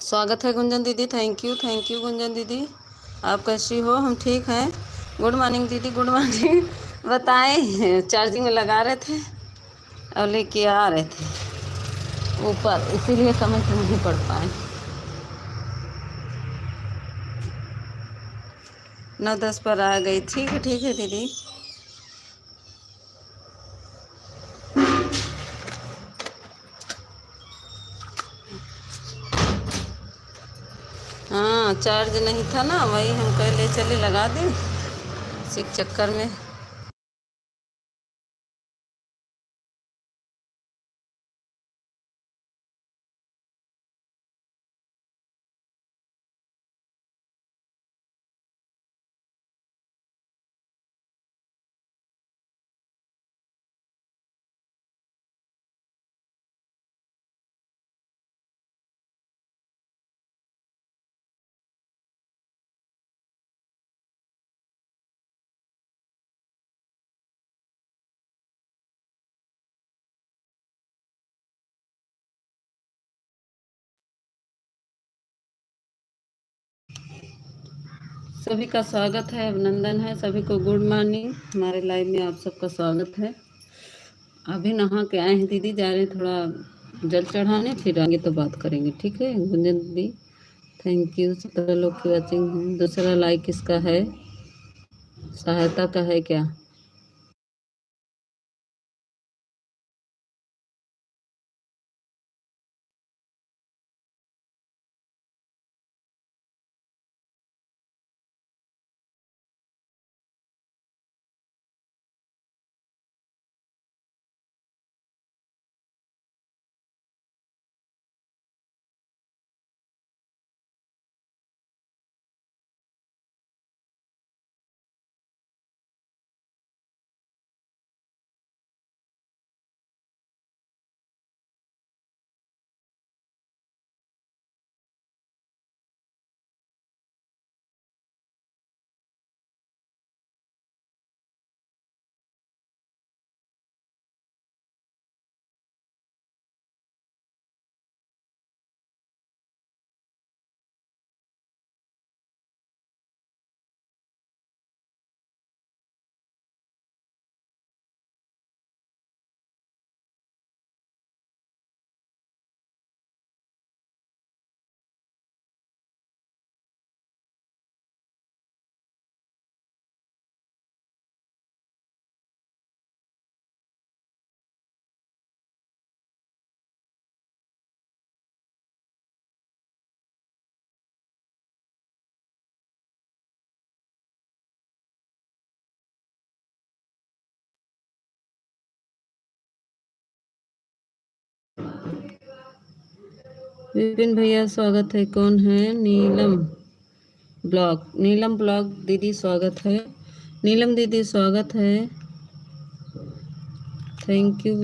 स्वागत है गुंजन दीदी। थैंक यू गुंजन दीदी। आप कैसी हो? हम ठीक हैं। गुड मॉर्निंग दीदी, गुड मॉर्निंग। बताएं, चार्जिंग में लगा रहे थे और लेके आ रहे थे ऊपर, इसीलिए कमेंट नहीं पढ़ पाए। 9-10 पर आ गई। ठीक है दीदी। हाँ, चार्ज नहीं था ना, वही हम कह ले चले लगा दें इसी चक्कर में। सभी का स्वागत है, अभिनंदन है सभी को। Good morning. हमारे लाइव में आप सबका स्वागत है। अभी नहा के आए हैं दीदी, जा रहे हैं थोड़ा जल चढ़ाने, फिर आगे तो बात करेंगे। ठीक है गुंजन दीदी। Thank you. 17 लोग की वॉचिंग है। दूसरा लाइक किसका है? सहायता का है क्या? विपिन भैया स्वागत है। कौन है? नीलम ब्लॉग दीदी स्वागत है। नीलम दीदी स्वागत है। Thank you.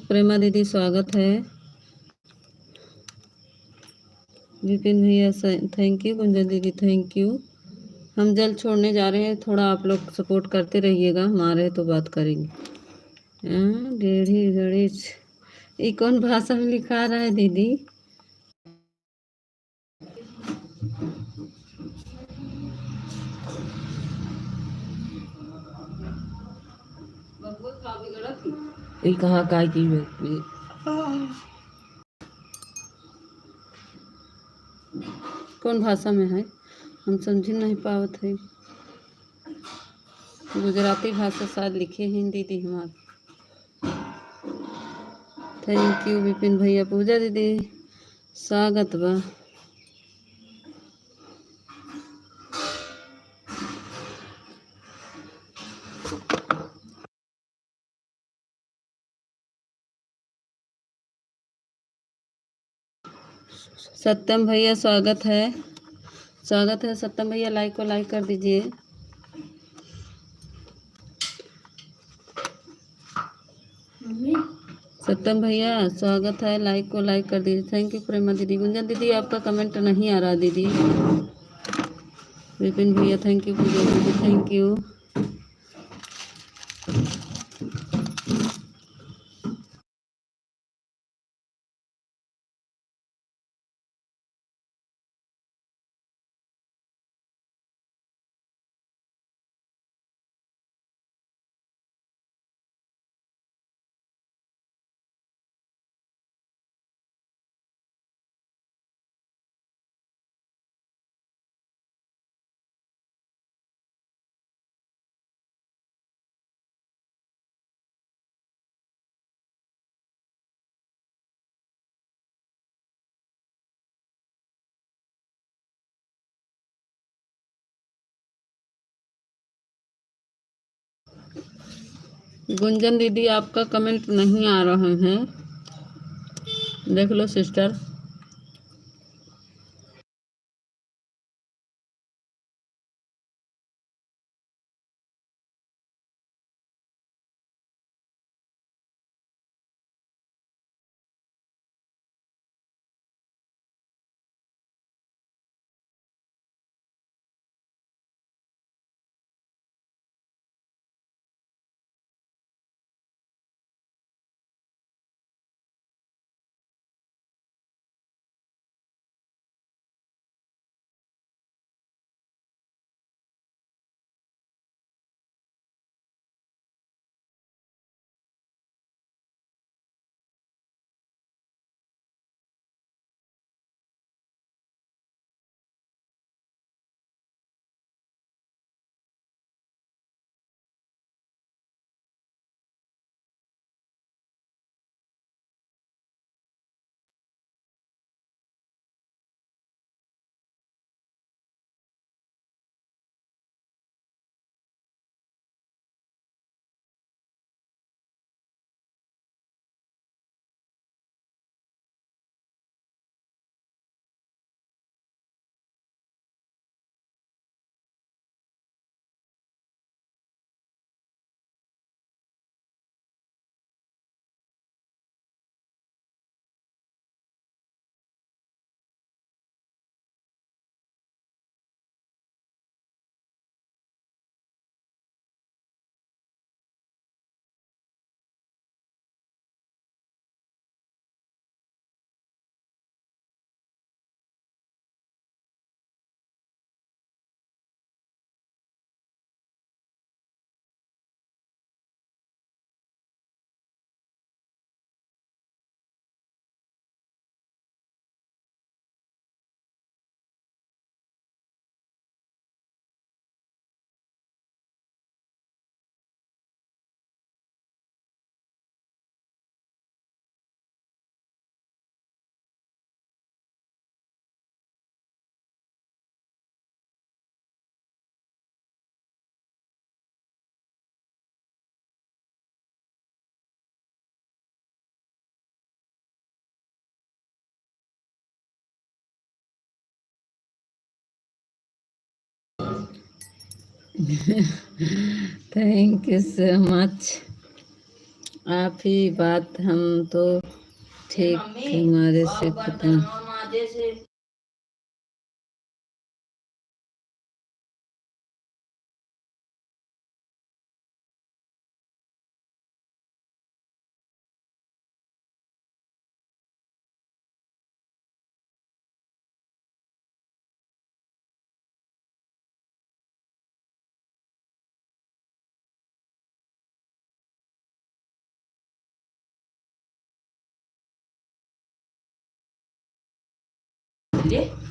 प्रेमा दीदी स्वागत है। विपिन भैया थैंक यू। गुंजन दीदी थैंक यू। हम जल छोड़ने जा रहे हैं, थोड़ा आप लोग सपोर्ट करते रहिएगा, हमारे तो बात करेंगे। डेढ़ी गणेश, ये कौन भाषा में लिखा रहा है दीदी? ये कहाँ का की कौन भाषा में है? हम समझ नहीं पावत है। गुजराती भाषा शायद लिखे हैं दीदी हमारे। थैंक यू विपिन भैया। पूजा दीदी स्वागत बा। सत्यम भैया स्वागत है। स्वागत है सत्यम भैया, लाइक को लाइक कर दीजिए। सत्यम भैया स्वागत है, लाइक को लाइक कर दीजिए। थैंक यू प्रेमा दीदी। गुंजन दीदी आपका कमेंट नहीं आ रहा दीदी। विपिन भैया थैंक यू। पूजा दीदी थैंक यू। गुंजन दीदी आपका कमेंट नहीं आ रहे हैं, देख लो sister. Thank you so much. आप ही बात, हम तो ठीक हमारे से खत्म।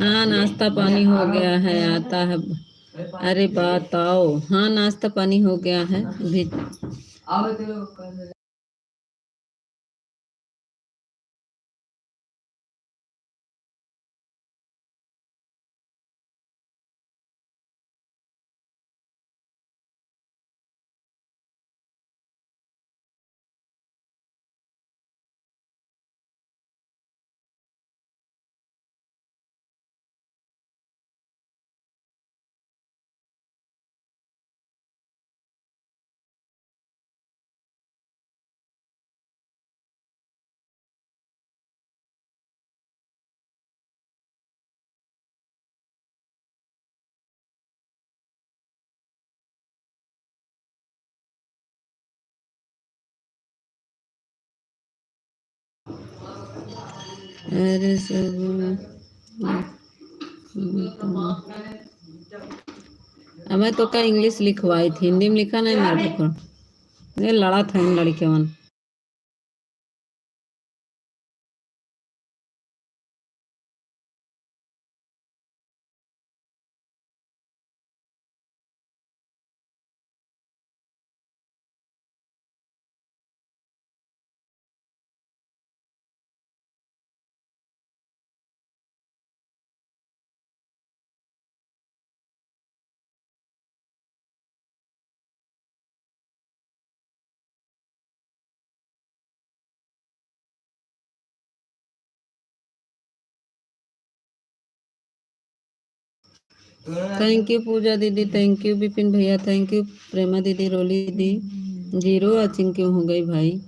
हाँ नाश्ता पानी हो गया है, आता है। अरे बात आओ, हाँ नाश्ता पानी हो गया है अभी। अरे सब मैं तो का इंग्लिश लिखवाई थी, हिंदी में लिखा नहीं मेरे को। ये लड़ा था इन लड़के। थैंक यू पूजा दीदी, थैंक यू विपिन भैया, थैंक यू प्रेमा दीदी, रोली दी। जीरो वॉचिंग क्यों हो गई भाई?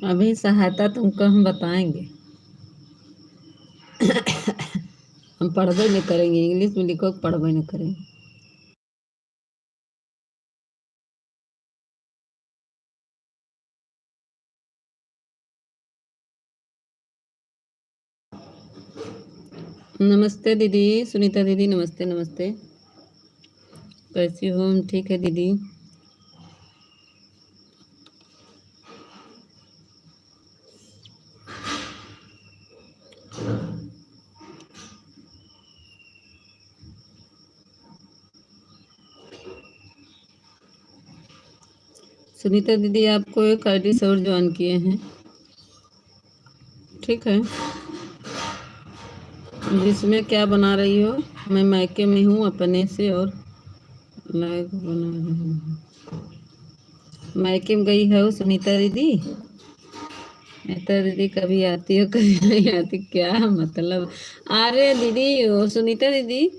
अभी सहायता तुमको हम बताएंगे। हम पढ़बे नहीं करेंगे, इंग्लिश में लिखो, पढ़बे नहीं करेंगे। नमस्ते दीदी सुनीता दीदी, नमस्ते नमस्ते। कैसी हो? ठीक है दीदी। सुनीता दीदी आपको एक आईडी से और ज्वाइन किए हैं, ठीक है। जिसमें क्या बना रही हो? मैं मायके में हूँ अपने से और लाइव बना रही हूँ। मायके में गई है वो सुनीता दीदी? सुनीता दीदी कभी आती हो कभी नहीं आती, क्या मतलब? अरे दीदी, वो सुनीता दीदी,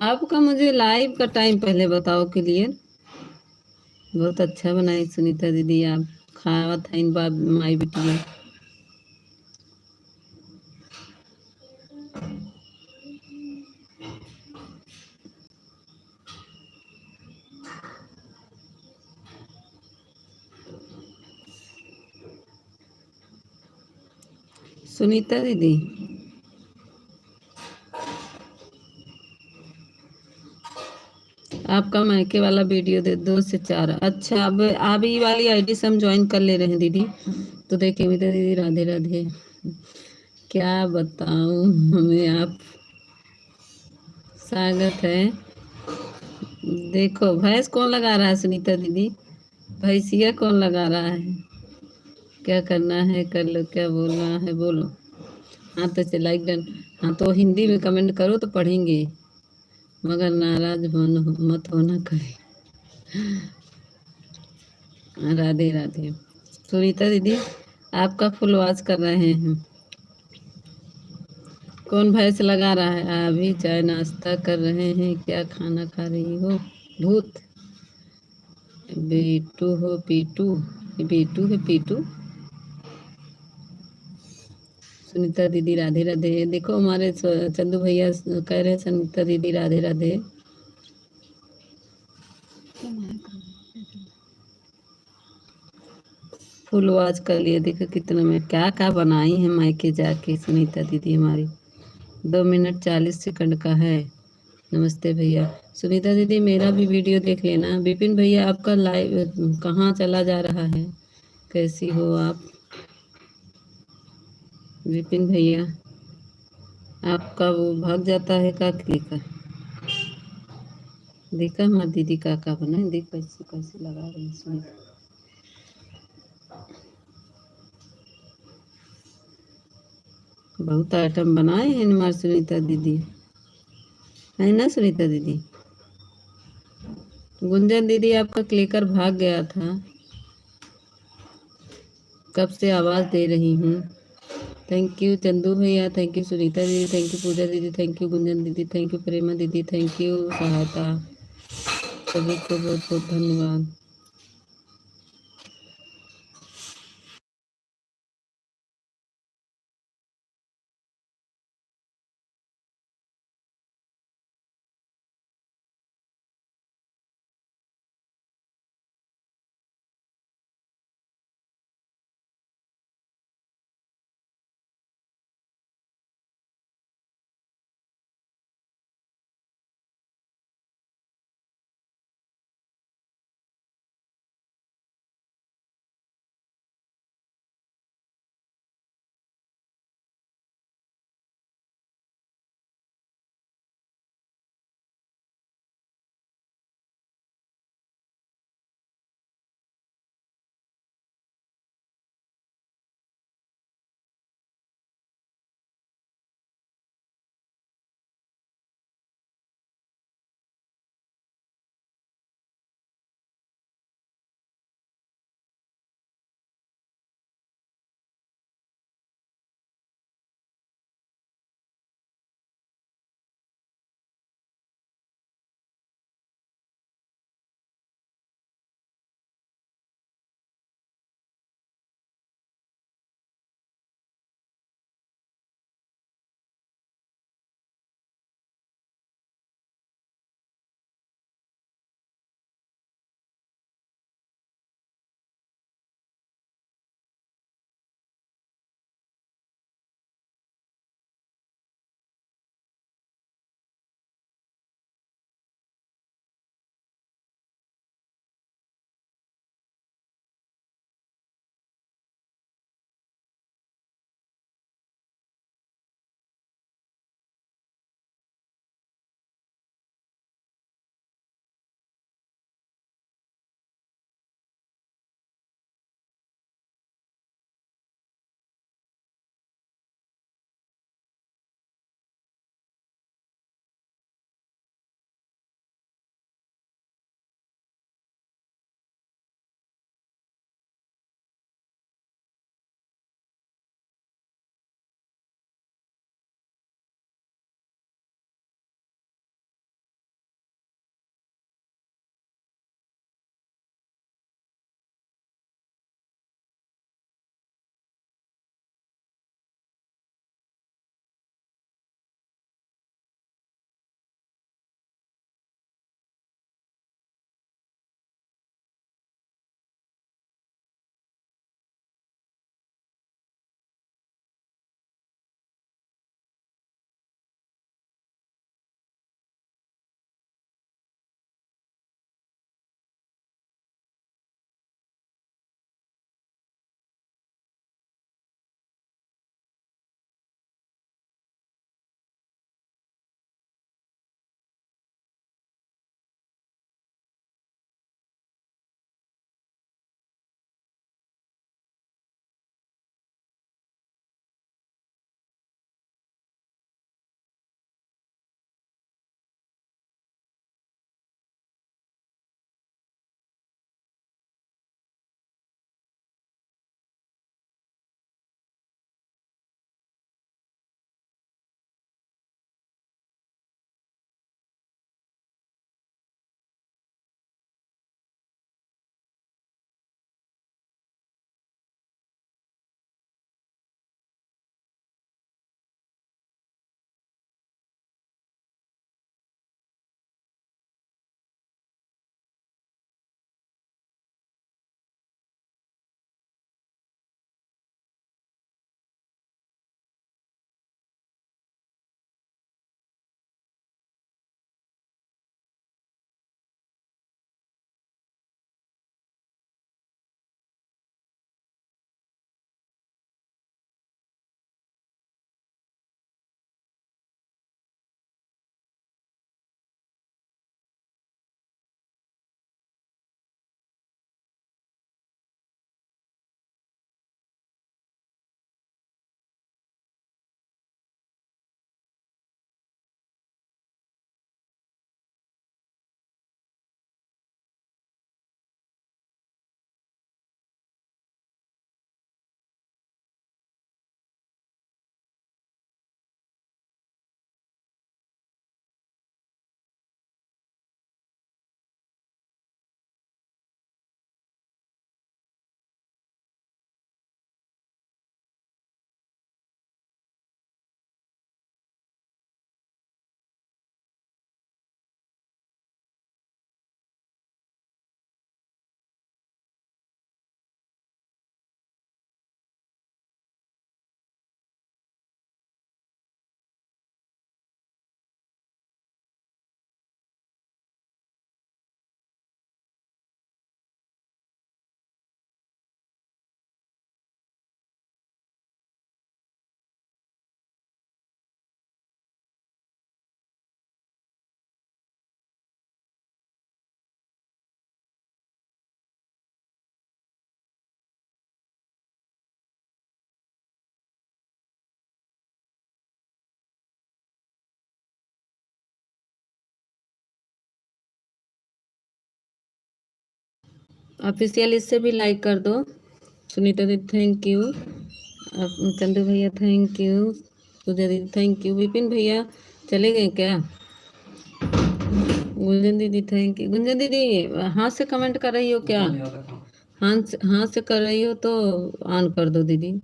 आपका मुझे लाइव का टाइम पहले बताओ क्लियर। बहुत अच्छा बनाई सुनीता दीदी आप। खावा था इन बाप माई बिटिया। सुनीता दीदी, आपका मायके वाला वीडियो दे, 2 से 4। अच्छा, अब ये वाली आईडी से हम ज्वाइन कर ले रहे हैं दीदी। तो देखिए मिता दीदी, राधे राधे। क्या बताऊं हमें आप। स्वागत है। देखो भैंस कौन लगा रहा है सुनीता दीदी? भैंसिया कौन लगा रहा है? क्या करना है कर लो, क्या बोलना है बोलो। हाँ तो चल लाइक डन। हाँ तो हिंदी में कमेंट करो तो पढ़ेंगे, मगर नाराज मत होना कभी। राधे राधे। सुनीता दीदी, आपका फुल वॉच कर रहे हैं। कौन भैंस लगा रहा है? अभी चाय नाश्ता कर रहे हैं, क्या खाना खा रही हो? भूत। बेटू हो पीटू? ये बेटू है पीटू? सुनीता दीदी राधे राधे। देखो हमारे चंदू भैया कह रहे हैं सुनीता दीदी राधे राधे। फुल वॉच कर लिए, देखो कितना में क्या क्या बनाई है मायके जाके सुनीता दीदी हमारी। 2 मिनट 40 सेकंड का है। नमस्ते भैया। सुनीता दीदी मेरा भी वीडियो देख लेना। विपिन भैया आपका लाइव कहाँ चला जा रहा है? कैसी हो आप विपिन भैया? आपका वो भाग जाता है का क्लिकर? देखा हमारी दीदी का बनाए, देख कैसे कैसे लगा रही है सुनीता। बहुत आइटम बनाए हैं हमारी सुनीता दीदी, है ना सुनीता दीदी? गुंजन दीदी आपका क्लिकर भाग गया था, कब से आवाज़ दे रही हूँ। थैंक यू चंदू भैया, थैंक यू सुनीता दीदी, थैंक यू पूजा दीदी, थैंक यू गुंजन दीदी, थैंक यू प्रेमा दीदी, थैंक यू सहायता। सभी को बहुत बहुत धन्यवाद। ऑफिशियल इससे भी लाइक कर दो। सुनीता दीदी थैंक यू, चंदू भैया थैंक यू, पूजा दीदी थैंक यू, विपिन भैया चले गए क्या? गुंजन दीदी थैंक यू। गुंजन दीदी हाथ से कमेंट कर रही हो क्या? हाथ से कर रही हो तो ऑन कर दो दीदी।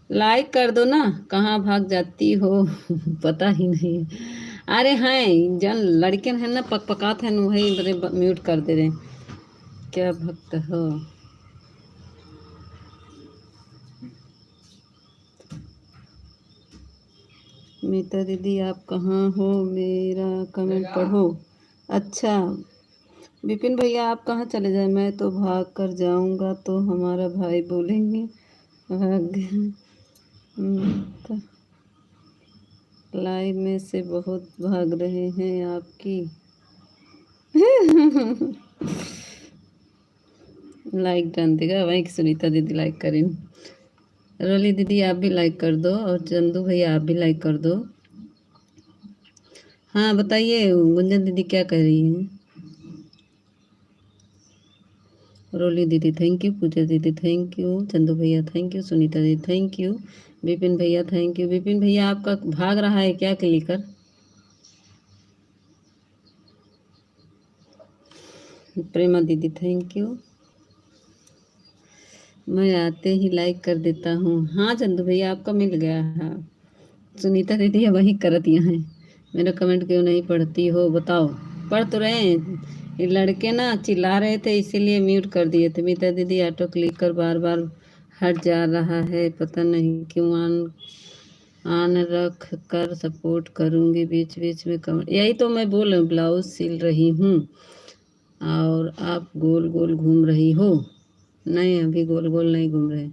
लाइक कर दो ना, कहाँ भाग जाती हो पता ही नहीं। अरे हैं जन लड़के हैं ना, पक पकात है वही बड़े म्यूट कर दे रहे। क्या भक्त हो। मीता दीदी आप कहाँ हो, मेरा कमेंट पढ़ो। अच्छा विपिन भैया आप कहाँ चले जाए, मैं तो भाग कर जाऊंगा तो हमारा भाई बोलेंगे भाग गया। तो लाइव में से बहुत भाग रहे हैं आपकी लाइक डाल देगा वहीं की सुनीता दीदी लाइक करें। रोली दीदी आप भी लाइक कर दो और चंदू भैया आप भी लाइक कर दो। हाँ बताइए गुंजन दीदी क्या कह रही हैं? रोली दीदी थैंक यू, पूजा दीदी थैंक यू, चंदू भैया थैंक यू, सुनीता दीदी थैंक यू, विपिन भैया थैंक यू। विपिन भैया आपका भाग रहा है क्या क्लिकर? प्रेमा दीदी थैंक यू। मैं आते ही लाइक कर देता हूँ। हाँ चंदू भैया आपका मिल गया। हाँ सुनीता दीदी वही करती हैं। मेरा कमेंट क्यों नहीं पढ़ती हो बताओ? पढ़ तो रहे हैं, ये लड़के ना चिल्ला रहे थे इसीलिए म्यूट कर दिए थे। मीता दीदी ऑटो क्लिक कर बार बार हट जा रहा है, पता नहीं क्यों। आन रख कर सपोर्ट करूँगी, बीच बीच में कमेंट। यही तो मैं बोल रही हूँ, ब्लाउज सिल रही हूँ और आप गोल गोल घूम रही हो। नहीं अभी गोल गोल नहीं घूम रहे।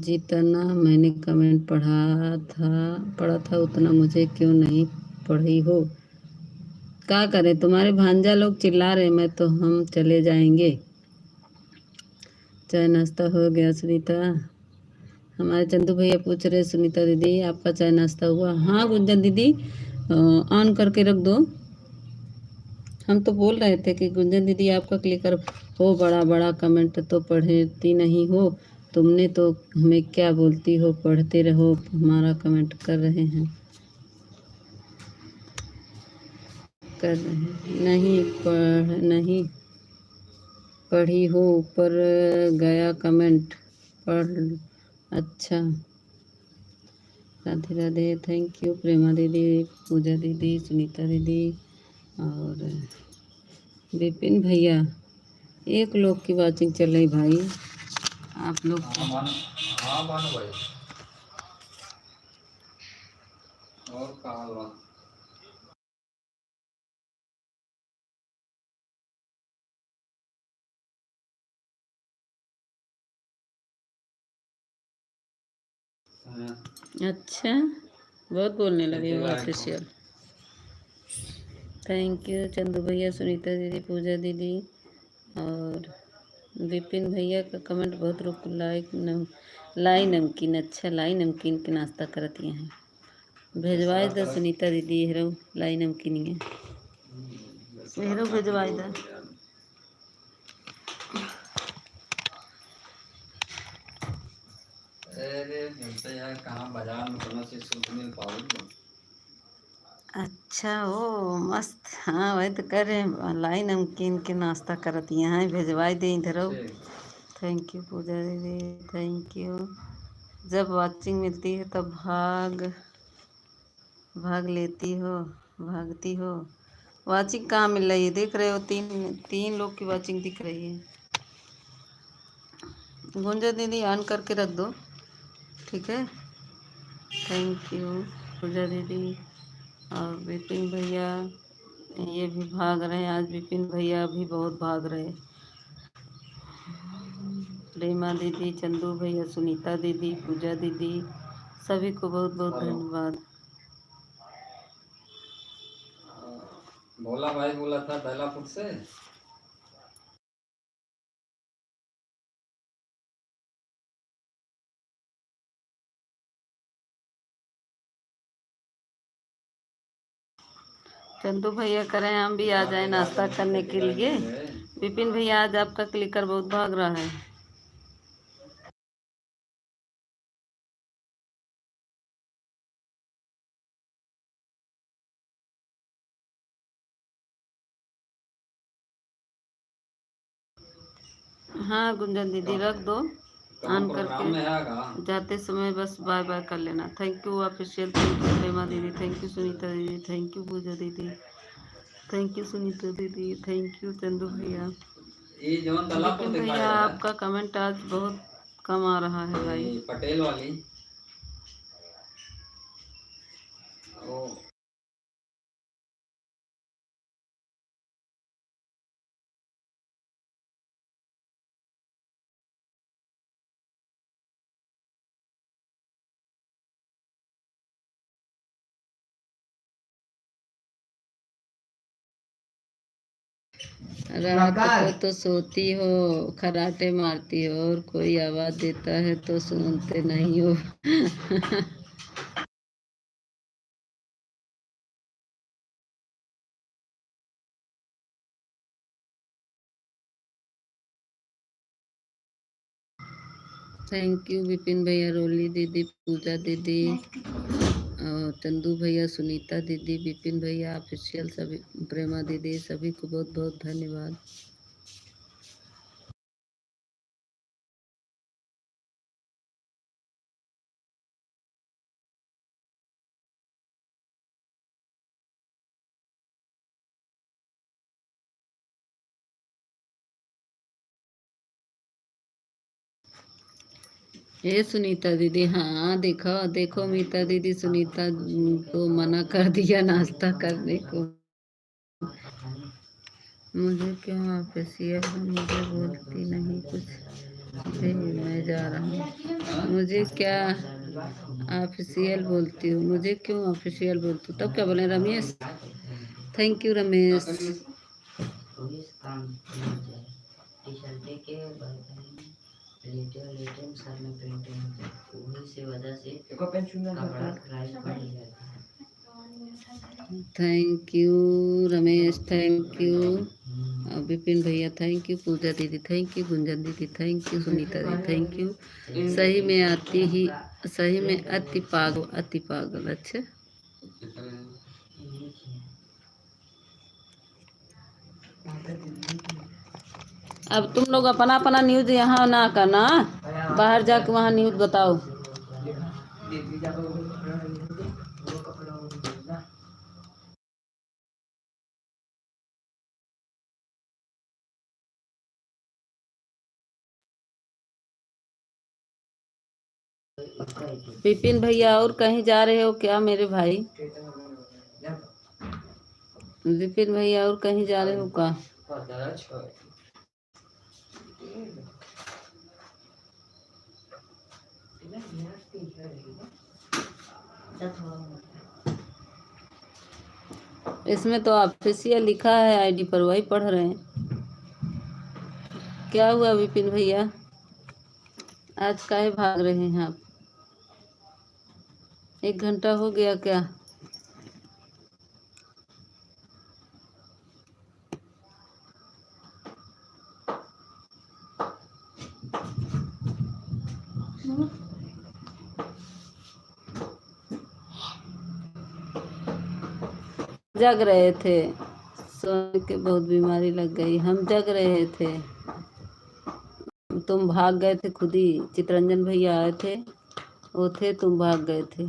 जितना मैंने कमेंट पढ़ा था उतना मुझे क्यों नहीं पढ़ी हो? क्या करें, तुम्हारे भांजा लोग चिल्ला रहे, मैं तो हम चले जाएंगे। चाय नाश्ता हो गया सुनीता? हमारे चंदू भैया पूछ रहे सुनीता दीदी आपका चाय नाश्ता हुआ? हाँ गुंजन दीदी ऑन करके रख दो। हम तो बोल रहे थे कि गुंजन दीदी आपका क्लिकर हो, बड़ा बड़ा कमेंट तो पढ़ती नहीं हो। तुमने तो हमें क्या बोलती हो, पढ़ते रहो, हमारा कमेंट कर रहे हैं। कर रहे हैं नहीं पढ़ी हो, ऊपर गया कमेंट पढ़। अच्छा राधे राधे थैंक यू प्रेमा दीदी, पूजा दीदी, सुनीता दीदी और विपिन भैया। एक लोग की वाचिंग चल रही भाई, आप लोग हाँ भाई और कहाँ? अच्छा बहुत बोलने लगे हो ऑफिशियल। थैंक यू चंदू भैया, सुनीता दीदी, पूजा दीदी और विपिन भैया का कमेंट बहुत रुक। लाई नमकीन, अच्छा लाई नमकीन के नाश्ता करती हैं। भेजवाए दो सुनीता दीदी हेरो लाई नमकीन है, हेरो भेजवाए दो। अरे मिलते यार, कहाँ बाजार में कोनो चीज शुद्ध मिल पाओगी। अच्छा ओ मस्त। हाँ वही तो कर रहे हैं, लाई नमकीन के नाश्ता करत यहाँ ही भेजवाई दे इधर आओ। ठीक। थैंक यू पूजा दीदी, थैंक यू। जब वाचिंग मिलती है तब भाग भाग लेती हो, भागती हो। वाचिंग कहाँ मिल रही है, देख रहे हो तीन तीन लोग की वाचिंग दिख रही है। गुंजा दीदी ऑन करके रख दो, ठीक है। थैंक यू पूजा दीदी। और विपिन भैया ये भी भाग रहे हैं, आज विपिन भैया भी बहुत भाग रहे। प्रेमा दीदी, चंदू भैया, सुनीता दीदी, पूजा दीदी, सभी को बहुत बहुत हेलो। धन्यवाद। भोला भाई बोला था बेलापुर से। चंदू भैया करें हम भी आ जाए जाते जाते नाश्ता करने मिलते के दिखाई लिए। देंगे। विपिन भैया आज आपका क्लिकर बहुत भाग रहा है। हाँ गुंजन दीदी रख दो कहाँ ऑन प्रोग्राम करके। में है कहाँ। जाते समय बस बाय बाय कर लेना। Thank you official, thank you Prema दीदी, थैंक यू सुनीता दीदी, थैंक यू पूजा दीदी, थैंक यू सुनीता दीदी, थैंक यू चंदू भैया। ये जौन बेलापुर विपिन दिखाई भैया दे रहा है। आपका कमेंट आज बहुत कम आ रहा है भाई। ये पटेल वाली। ओ। रात को तो सोती हो, खराटे मारती हो, और कोई आवाज देता है तो सुनते नहीं हो। थैंक यू विपिन भैया, रोली दीदी, पूजा दीदी, और चंदू भैया, सुनीता दीदी, विपिन भैया ऑफिशियल, सभी प्रेमा दीदी, सभी को बहुत बहुत धन्यवाद। ये सुनीता दीदी, हाँ देखो देखो मीता दीदी, सुनीता को मना कर दिया नाश्ता करने को। मुझे क्यों आप ऐसी है, मुझे बोलती नहीं कुछ भी, मैं जा रहा हूँ। मुझे क्या ऑफिशियल बोलती हूँ, मुझे क्यों ऑफिशियल बोलती हूँ, तब क्या बोले Ramesh. Thank you Ramesh. Thank you Ramesh, thank you Vipin भैया, थैंक यू पूजा दीदी, थैंक यू गुंजन दीदी, थैंक यू सुनीता दीदी, थैंक यू। सही में आती ही, सही में अति पागल, अति पागल। अच्छा अब तुम लोग अपना अपना न्यूज़ यहाँ ना करना, बाहर जाके वहाँ न्यूज़ बताओ। विपिन भैया और कहीं जा रहे हो क्या मेरे भाई? विपिन भैया और कहीं जा रहे हो क्या? इसमें तो ऑफिशियल लिखा है आईडी पर, वही पढ़ रहे हैं। क्या हुआ विपिन भैया, आज काहे भाग रहे हैं आप? 1 घंटा हो गया क्या? जग रहे थे, सोने के बहुत बीमारी लग गई, हम जग रहे थे, तुम भाग गए थे खुद ही। चितरंजन भैया आए थे, वो थे, तुम भाग गए थे।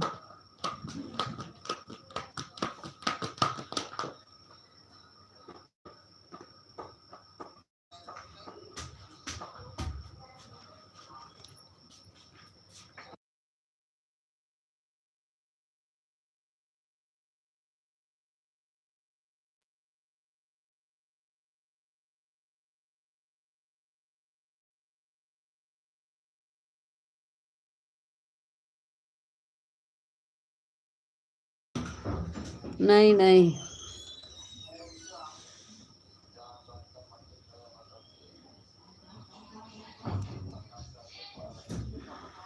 नहीं नहीं,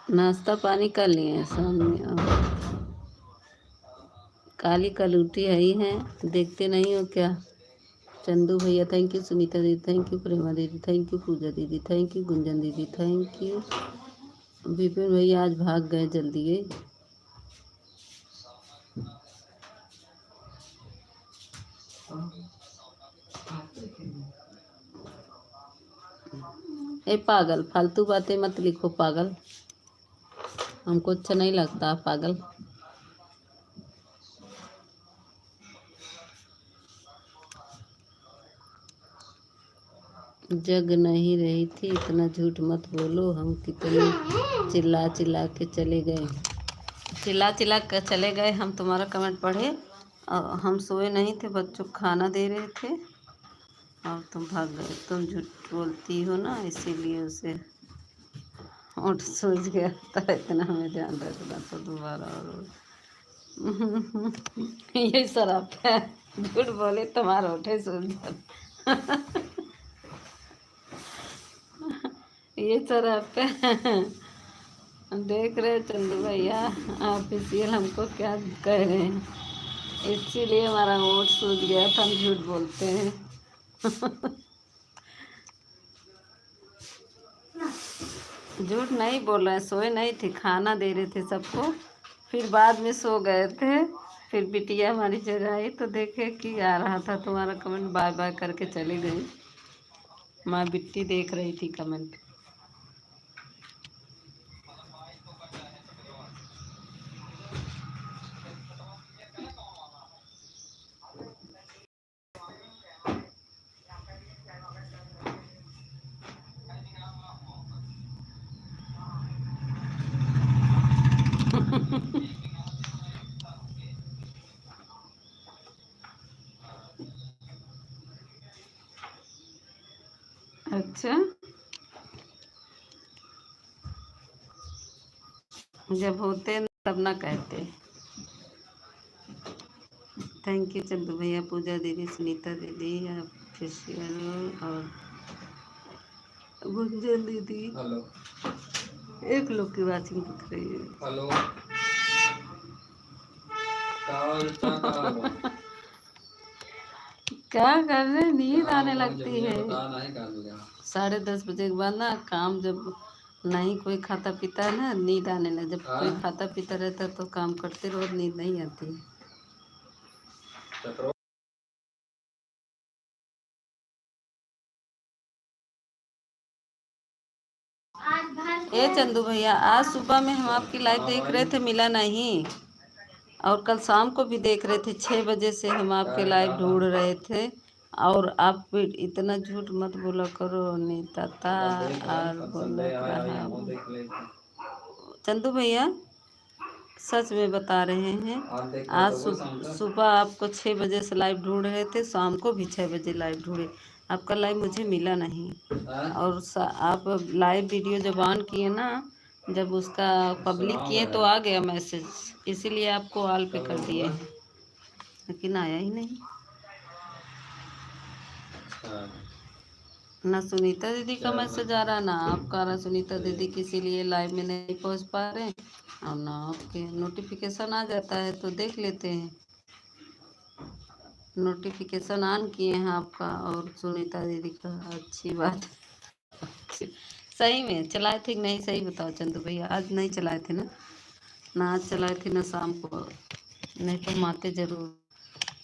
नाश्ता पानी कर लिए शाम में। काली कलूटी है ही है, देखते नहीं हो क्या? चंदू भैया थैंक यू, सुनीता दीदी थैंक यू, प्रेमा दीदी थैंक यू, पूजा दीदी थैंक यू, गुंजन दीदी थैंक यू। विपिन भैया आज भाग गए जल्दी है। ए पागल, फालतू बातें मत लिखो पागल, हमको अच्छा नहीं लगता पागल। जग नहीं रही थी, इतना झूठ मत बोलो, हम कितने चिल्ला चिल्ला के चले गए, चिल्ला चिल्ला कर चले गए। हम तुम्हारा कमेंट पढ़े और हम सोए नहीं थे, बच्चों को खाना दे रहे थे और तुम भाग गए। तुम झूठ बोलती हो ना, इसीलिए उसे होंठ सूझ गया था, इतना हमें ध्यान रखना तो दोबारा। और यही शराब है, झूठ बोले तुम्हारा होठे सूझ जाता। ये शराब है। देख रहे चंदू भैया, ऑफिशियल हमको क्या कह रहे हैं, इसीलिए हमारा होठ सूझ गया था, हम झूठ बोलते हैं। झूठ नहीं बोल रहे, सोए नहीं थे, खाना दे रहे थे सबको, फिर बाद में सो गए थे। फिर बिटिया हमारी जगह आई तो देखे कि आ रहा था तुम्हारा कमेंट, बाय बाय करके चली गई। माँ बिट्टी देख रही थी कमेंट। अच्छा, जब होते तब ना कहते। थैंक यू चंदू भैया, पूजा दीदी, सुनीता दीदी, ऑफिशियल और गुंजन दीदी। हेलो एक लोग की वाचिंग दिख रही है। हेलो का क्या कर रहे हैं? नींद आने कौन लगती जल्दी है। बता नहीं कर लिया 10:30 बजे के बाद ना काम, जब नहीं कोई खाता पीता है ना, नींद आने लगे। जब कोई हाँ खाता पीता रहता है तो काम करते रहो, नींद नहीं आती। चक्रो ए चंदू भैया, आज सुबह में हम आपकी लाइव हाँ देख भाई रहे थे, मिला नहीं। और कल शाम को भी देख रहे थे, 6 बजे से हम क्या आपके लाइव क्या था ढूंढ रहे थे। और आप भी इतना झूठ मत बोला करो, नीता था बस देख रहे और अब संडे बोलत आया ही रहा। हम देख लेते चंदू भैया सच में बता रहे हैं, आज देखो आज तो वो शाम का सुबह आपको 6 बजे से लाइव ढूंढ रहे थे, शाम को भी 6 बजे लाइव ढूंढे, आपका लाइव मुझे मिला नहीं। हाँ और आप लाइव वीडियो जब ऑन किए ना, जब उसका पब्लिक सलाम किए है तो आ गया मैसेज, इसीलिए आपको ऑल पे कब कर दिए हुआ हैं, लेकिन आया ही नहीं। हाँ ना सुनीता दीदी का चलो मैसेज आ रहा, ना आपका आ रहा। सुनीता दीदी ठीक किसी लिए लाइव में नहीं पहुंच पा रहे हैं, और ना आपके नोटिफिकेशन आ जाता है तो देख लेते हैं। नोटिफिकेशन ऑन किए हैं आपका और सुनीता दीदी का, अच्छी बात। सही में चलाए थे कि नहीं, सही बताओ चंदू भैया, आज नहीं चलाए थे ना? ना आज चलाए थे ना शाम को, नहीं तो हम आते जरूर।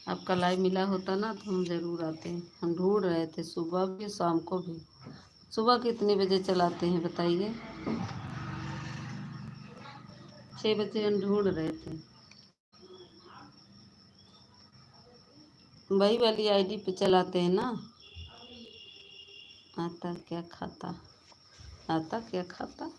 आपका लाइव मिला होता ना तो हम ज़रूर आते हैं। हम ढूंढ रहे थे सुबह भी शाम को भी। सुबह कितने बजे चलाते हैं बताइए? 6 बजे हम ढूंढ रहे थे। वही वाली आईडी पे चलाते हैं ना। आता क्या खाता, आता क्या खाता।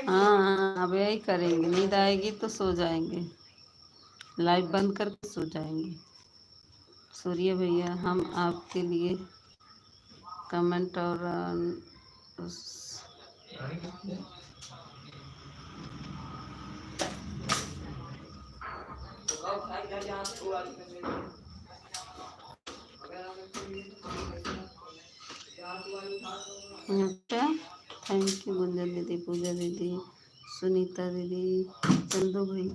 हाँ अब यही करेंगे, नींद आएगी तो सो जाएंगे, लाइव बंद करके सो जाएंगे। सूर्य भैया हम आपके लिए कमेंट और अच्छा थैंक यू गुंजन दीदी, पूजा दीदी, सुनीता दीदी, चंदू भाई।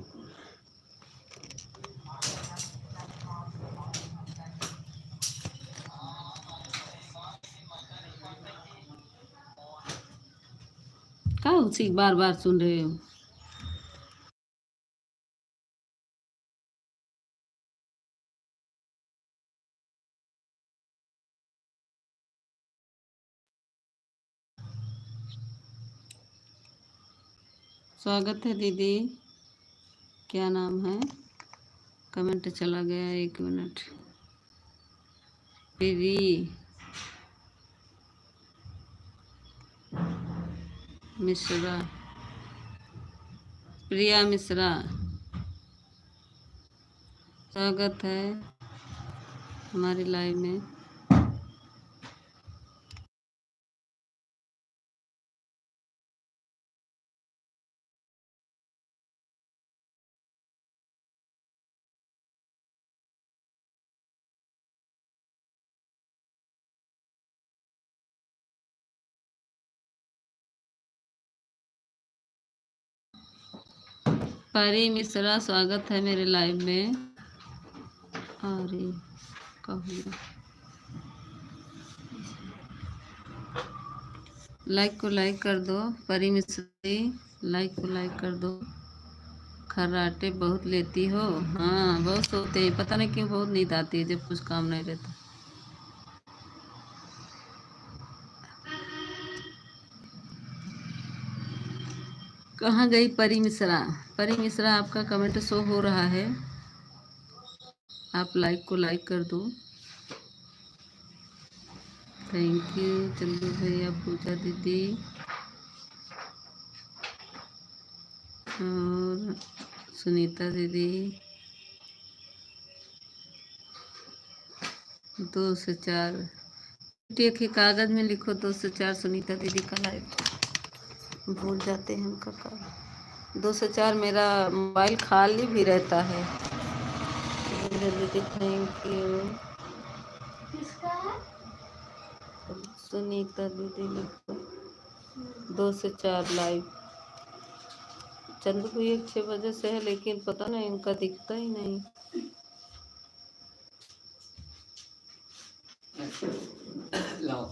क्या उसी बार बार सुन रहे हो? स्वागत है दीदी, क्या नाम है? कमेंट चला गया, 1 मिनट। दीदी मिश्रा, प्रिया मिश्रा, स्वागत है हमारे लाइव में। परी मिश्रा स्वागत है मेरे लाइव में। अरे कहूँगा लाइक को लाइक कर दो, परी मिश्री लाइक को लाइक कर दो। खर्राटे बहुत लेती हो? हाँ बहुत सोते हैं, पता नहीं क्यों बहुत नींद आती है जब कुछ काम नहीं रहता। कहाँ गई परी मिश्रा? परी मिश्रा आपका कमेंट शो हो रहा है, आप लाइक को लाइक कर दो। थैंक यू चंदू भैया, पूजा दीदी और सुनीता दीदी। 2 से 4 एक ही कागज में लिखो, 2 से 4 सुनीता दीदी का लाइव। भूल जाते हैं उनका काम। 2 से 4 मेरा मोबाइल खाली भी रहता है। दीदी थैंक यू। सुनीता दीदी लिखो 2 से 4 लाइव। चंदू भैया 6 बजे से है लेकिन पता नहीं उनका दिखता ही नहीं। लाओ।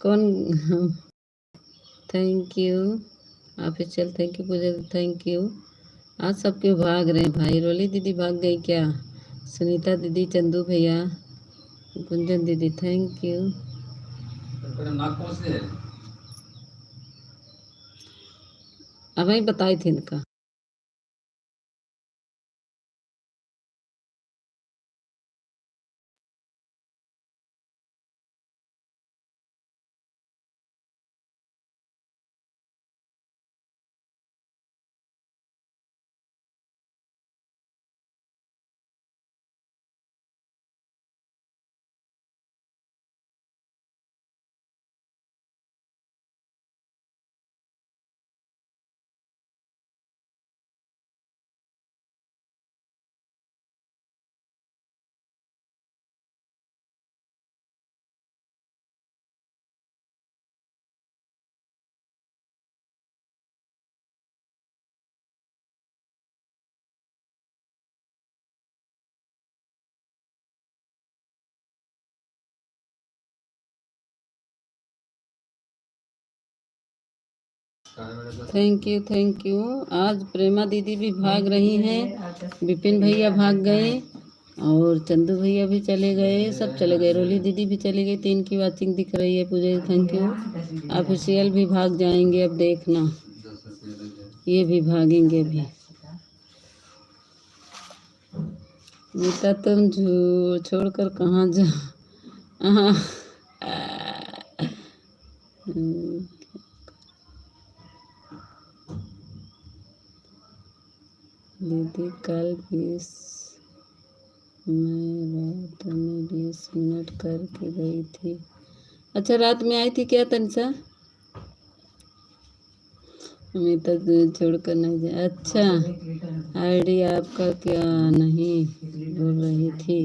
कौन? Thank you official, thank you Pooja, thank you. आज सब क्यों भाग रहे हैं भाई? रोली दीदी भाग गई क्या? सुनीता दीदी, चंदू भैया, गुंजन दीदी, थैंक यू। तेरा नाक कौन से है? अब ही बताई थी इनका। Thank you. आज प्रेमा दीदी भी भाग रही हैं, विपिन भैया भाग गए और चंदू भैया भी चले गए, सब चले गए। रोली दीदी भी चली गई, 3 की वाचिंग दिख रही है। पूजा थैंक यू। ऑफिशियल भी भाग जाएंगे, अब देखना ये भी भागेंगे अभी। नीता तुम छोड़कर कहाँ जा? हाँ। दीदी कल 20 मिनट करके गई थी। अच्छा रात में आई थी क्या तनिषा? मैं तो छोड़कर नहीं जा। अच्छा आईडी आपका क्या नहीं बोल रही थी?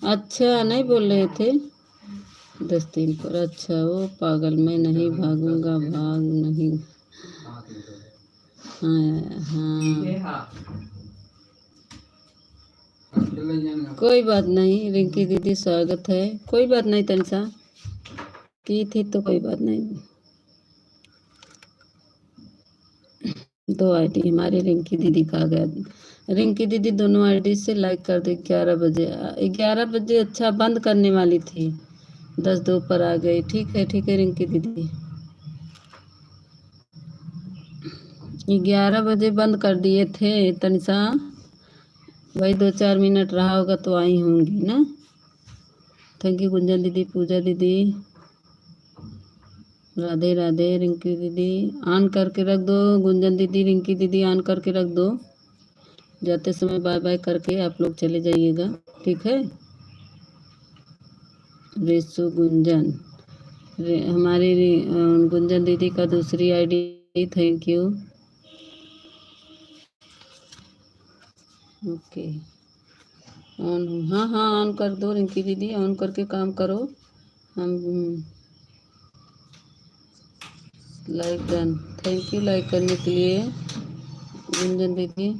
अच्छा नहीं बोल रहे थे 10 दिन पर। अच्छा वो पागल, मैं नहीं भागूंगा, भाग नहीं। हाँ कोई बात नहीं रिंकी दीदी, स्वागत है। कोई बात नहीं तनिषा, की थी तो कोई बात नहीं। 2 आईडी हमारी रिंकी दीदी का आ गया। रिंकी दीदी दोनों आईडी से लाइक कर दे। 11 बजे, 11 बजे अच्छा बंद करने वाली थी, 10-2 पर आ गई। ठीक है रिंकी दीदी, 11 बजे बंद कर दिए थे तनिषा। वही 2-4 मिनट रहा होगा तो आई होंगी ना। थैंक यू गुंजन दीदी, पूजा दीदी, राधे राधे। रिंकी दीदी ऑन करके रख दो, गुंजन दीदी, रिंकी दीदी ऑन करके रख दो। जाते समय बाय बाय करके आप लोग चले जाइएगा, ठीक है। रेसु गुंजन, हमारी गुंजन दीदी का दूसरी ID. Thank you. Okay on, हाँ ऑन कर दो रिंकी दीदी, ऑन करके काम करो। हम like done. Thank you like करने के लिए गुंजन दीदी।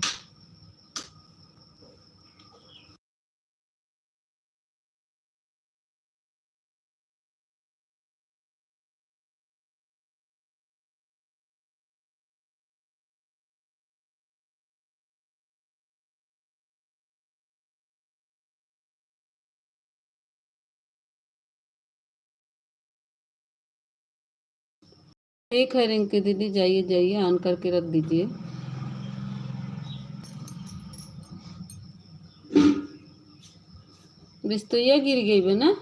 ठीक है रिंकी दीदी, जाइए जाइए, ऑन करके रख दीजिए। बिस्तुइया गिर गई बना।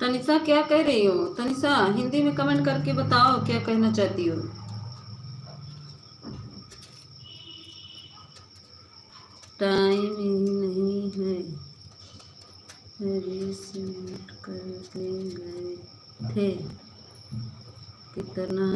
तनिषा क्या कह रही हो? तनिषा हिंदी में कमेंट करके बताओ क्या कहना चाहती हो। टाइम ही नहीं है, 20 मिनट करके गए थे, कितना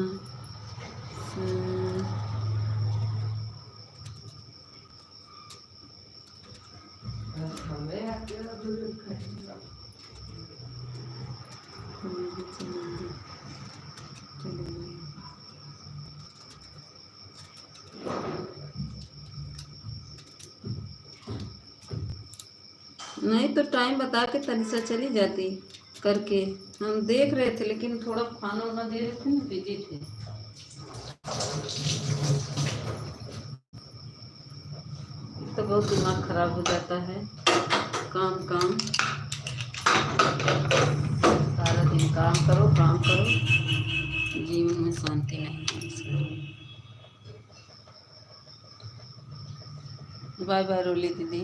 नहीं तो टाइम बता के तनिषा चली जाती करके। हम देख रहे थे लेकिन थोड़ा खाना वाना दे रहे थे, बिजी थे। तो बहुत दिमाग खराब हो जाता है, काम काम, सारा दिन काम करो काम करो, जीवन में शांति नहीं है इसलिए। बाय बाय रोली दीदी।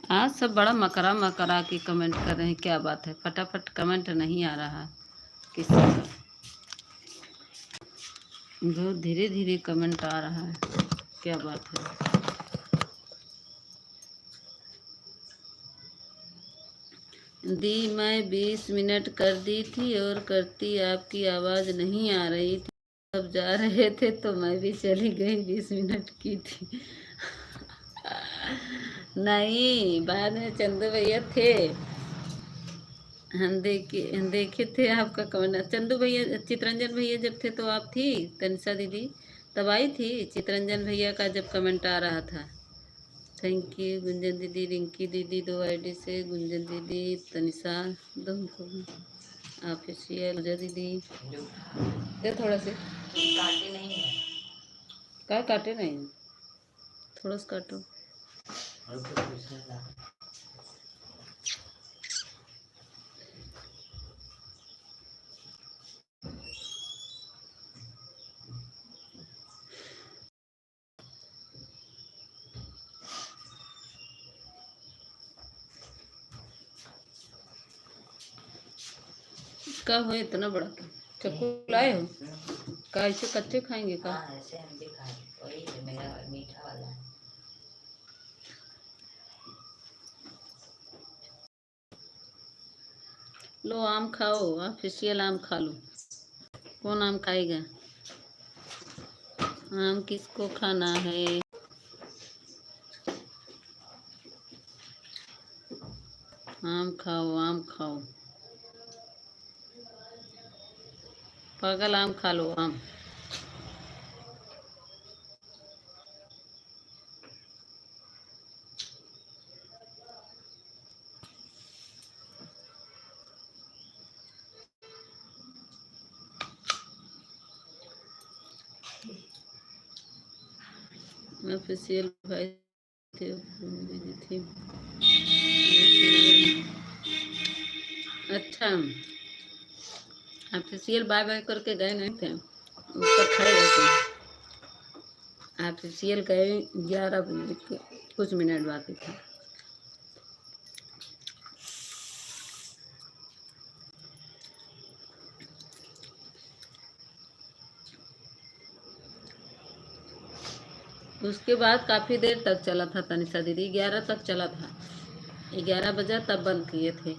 आज सब बड़ा मकरा मकरा के कमेंट कर रहे हैं, क्या बात है? फटाफट कमेंट नहीं आ रहा किसी का, बहुत धीरे धीरे कमेंट आ रहा है, क्या बात है? दी मैं 20 मिनट कर दी थी और करती, आपकी आवाज़ नहीं आ रही थी, सब जा रहे थे तो मैं भी चली गई, 20 मिनट की थी। नहीं, बाद में चंदू भैया थे, हम देखे थे आपका कमेंट। चंदू भैया, चित्रंजन भैया जब थे तो आप थी, तनिषा दीदी तब आई थी, चित्रंजन भैया का जब कमेंट आ रहा था। थैंक यू गुंजन दीदी, रिंकी दीदी 2 आईडी से, गुंजन दीदी, तनिषा तुमको ऑफिशियल, पूजा दीदी दे थोड़ा से काटे नहीं है, क्या काटे नहीं, थोड़ा सा काटो। और कुछ पूछना था। का हो इतना बड़ा चक्कू लाए हो? का ऐसे कच्चे खाएंगे का? हाँ ऐसे हम भी खाए, वही है मेरा मीठा वाला। लो आम खाओ, ऑफिशियल आम खा लो। कौन आम खाएगा? आम किसको खाना है? आम खाओ आम खाओ, पागल आम खा लो आम। ऑफिशियल भाई थे, दीदी थी। अच्छा, ऑफिशियल बाय बाय करके गए नहीं थे, ऊपर खड़े रहते। ऑफिशियल गए 11 बजे के कुछ मिनट बाकी था। उसके बाद काफ़ी देर तक चला था तनिषा दीदी, 11 तक चला था, 11 बजा तब बंद किए थे।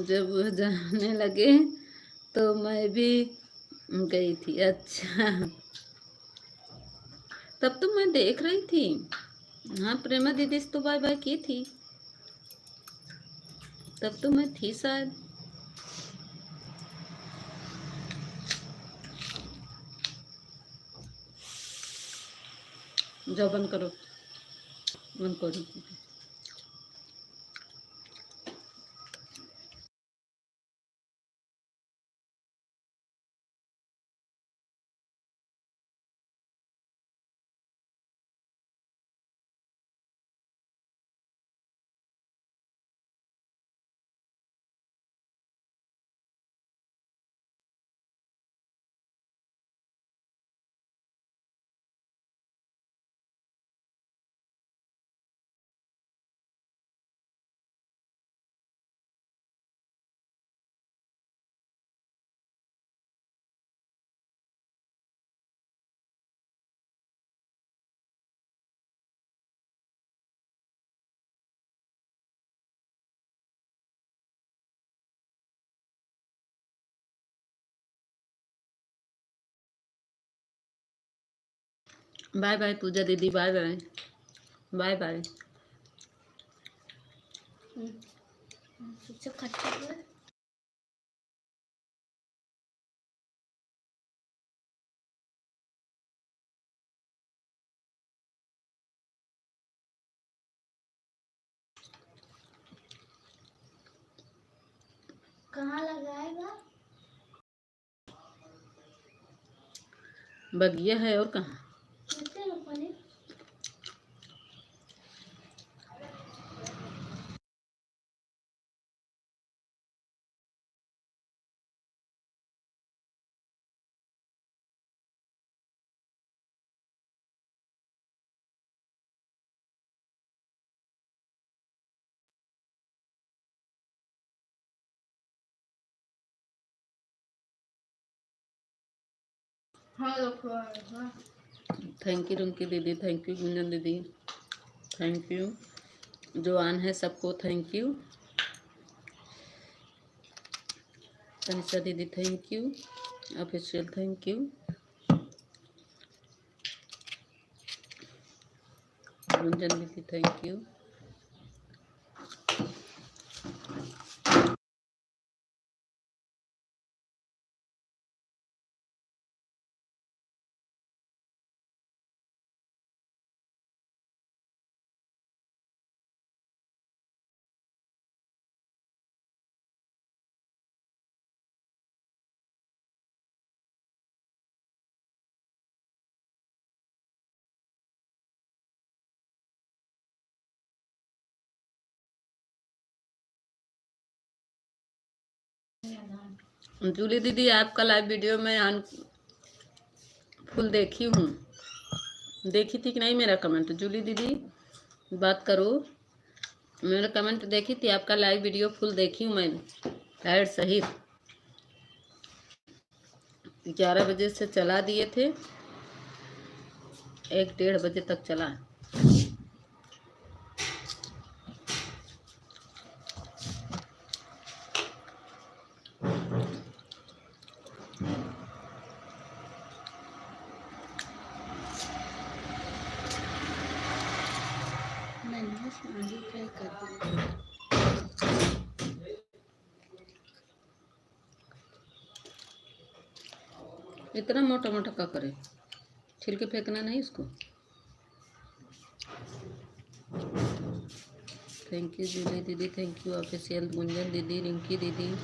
जब वो जाने लगे तो मैं भी गई थी। अच्छा, तब तो मैं देख रही थी। हाँ, प्रेमा दीदी से तो बाय बाय की थी, तब तो मैं थी शायद। जाओ बंद करो, बंद करो। बाय बाय पूजा दीदी, बाय बाय, बाय बाय। कहाँ लगाएगा? बगिया है और कहाँ। कितने रुपए ने? हाँ हाँ। थैंक यू रुंकी दीदी, थैंक यू गुंजन दीदी, थैंक यू। जो आन है सबको थैंक यू। तनिषा दीदी thank you, official thank you. Gunjan दीदी थैंक यू। जूली दीदी आपका लाइव वीडियो में फुल देखी हूँ। देखी थी कि नहीं मेरा कमेंट? जूली दीदी बात करो, मेरा कमेंट देखी थी? आपका लाइव वीडियो फुल देखी हूँ मैं, ऐड सहित। 11 बजे से चला दिए थे, 1-1:30 बजे तक चला। मैंने आलू फ्राई कर दिया। इतना मोटा मोटा का करे, छिल के फेंकना नहीं इसको। थैंक यू जूली दीदी, थैंक यू ऑफिशियल गुंजन दीदी, रिंकी दीदी।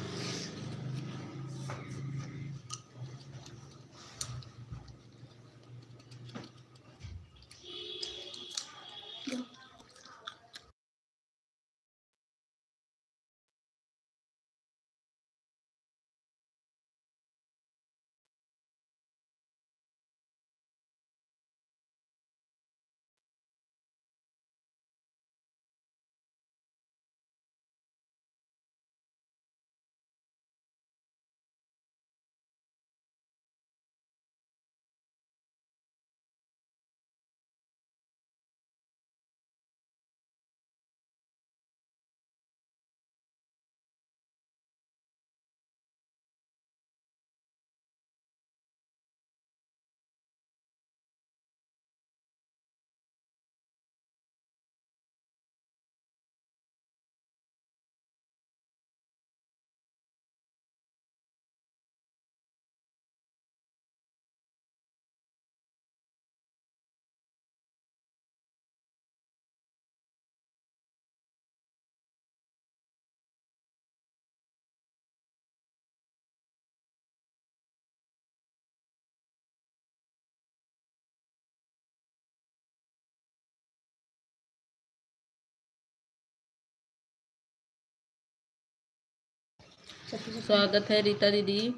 स्वागत है रीता दीदी।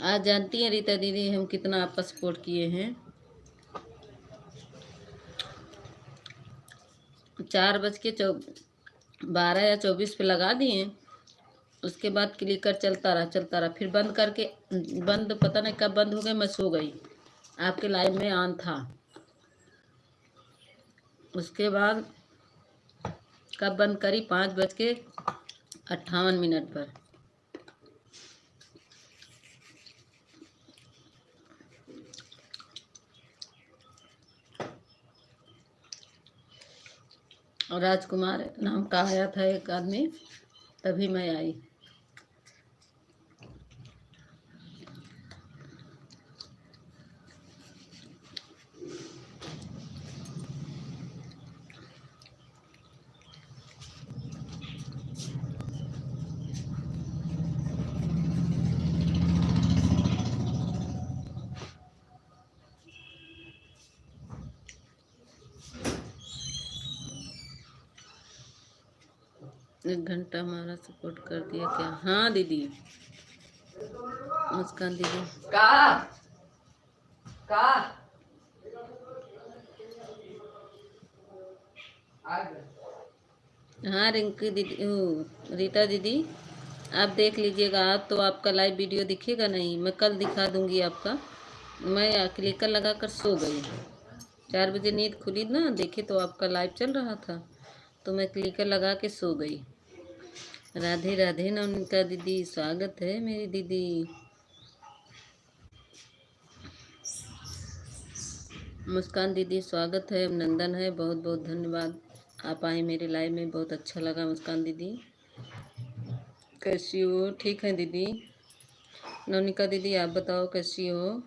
आज जानती हैं रीता दीदी हम कितना आपका सपोर्ट किए हैं। 4:12 या 24 पे लगा दिए, उसके बाद क्लिकर चलता रहा, फिर बंद करके पता नहीं कब बंद हो गए, मैं सो गई, आपके लाइव में ऑन था। उसके बाद कब बंद करी, 5:58 पर। और राजकुमार नाम का आया था एक आदमी, तभी मैं आई। एक घंटा हमारा सपोर्ट कर दिया क्या? हाँ दीदी, मुस्कान दीदी का का हाँ रिंकी दीदी, रीता दीदी आप देख लीजिएगा। आप तो आपका लाइव वीडियो दिखेगा नहीं, मैं कल दिखा दूंगी आपका। मैं क्लिकर लगा कर सो गई, 4 बजे नींद खुली ना, देखे तो आपका लाइव चल रहा था, तो मैं क्लिकर लगा के सो गई। राधे राधे नवनीता दीदी, स्वागत है मेरी दीदी। मुस्कान दीदी स्वागत है, अभिनंदन है, बहुत बहुत धन्यवाद, आप आए मेरे लाइव में, बहुत अच्छा लगा। मुस्कान दीदी कैसी हो? ठीक है दीदी। नवनिका दीदी आप बताओ कैसी हो?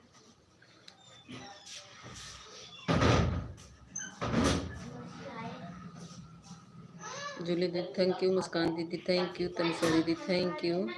जूली दीदी थैंक यू, मुस्कान दीदी थैंक यू, तनिषा दीदी थैंक यू।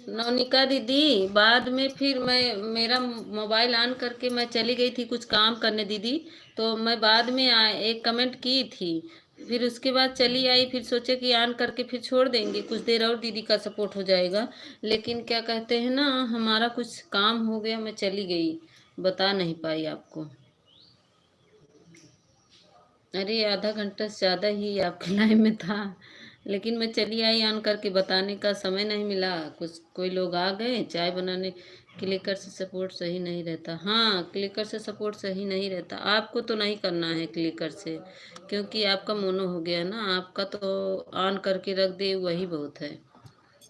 नवनिका दीदी बाद में फिर मैं मेरा मोबाइल ऑन करके मैं चली गई थी कुछ काम करने दीदी, तो मैं बाद में एक कमेंट की थी, फिर उसके बाद चली आई, फिर सोचे कि ऑन करके फिर छोड़ देंगे कुछ देर और, दीदी का सपोर्ट हो जाएगा। लेकिन क्या कहते हैं ना, हमारा कुछ काम हो गया, मैं चली गई, बता नहीं पाई आपको। अरे आधा घंटा से ज़्यादा ही आपके लाइव में था, लेकिन मैं चली आई, ऑन करके बताने का समय नहीं मिला, कुछ कोई लोग आ गए चाय बनाने। क्लिकर से सपोर्ट सही नहीं रहता, हाँ क्लिकर से सपोर्ट सही नहीं रहता। आपको तो नहीं करना है क्लिकर से, क्योंकि आपका मोनो हो गया ना, आपका तो ऑन करके रख दे वही बहुत है।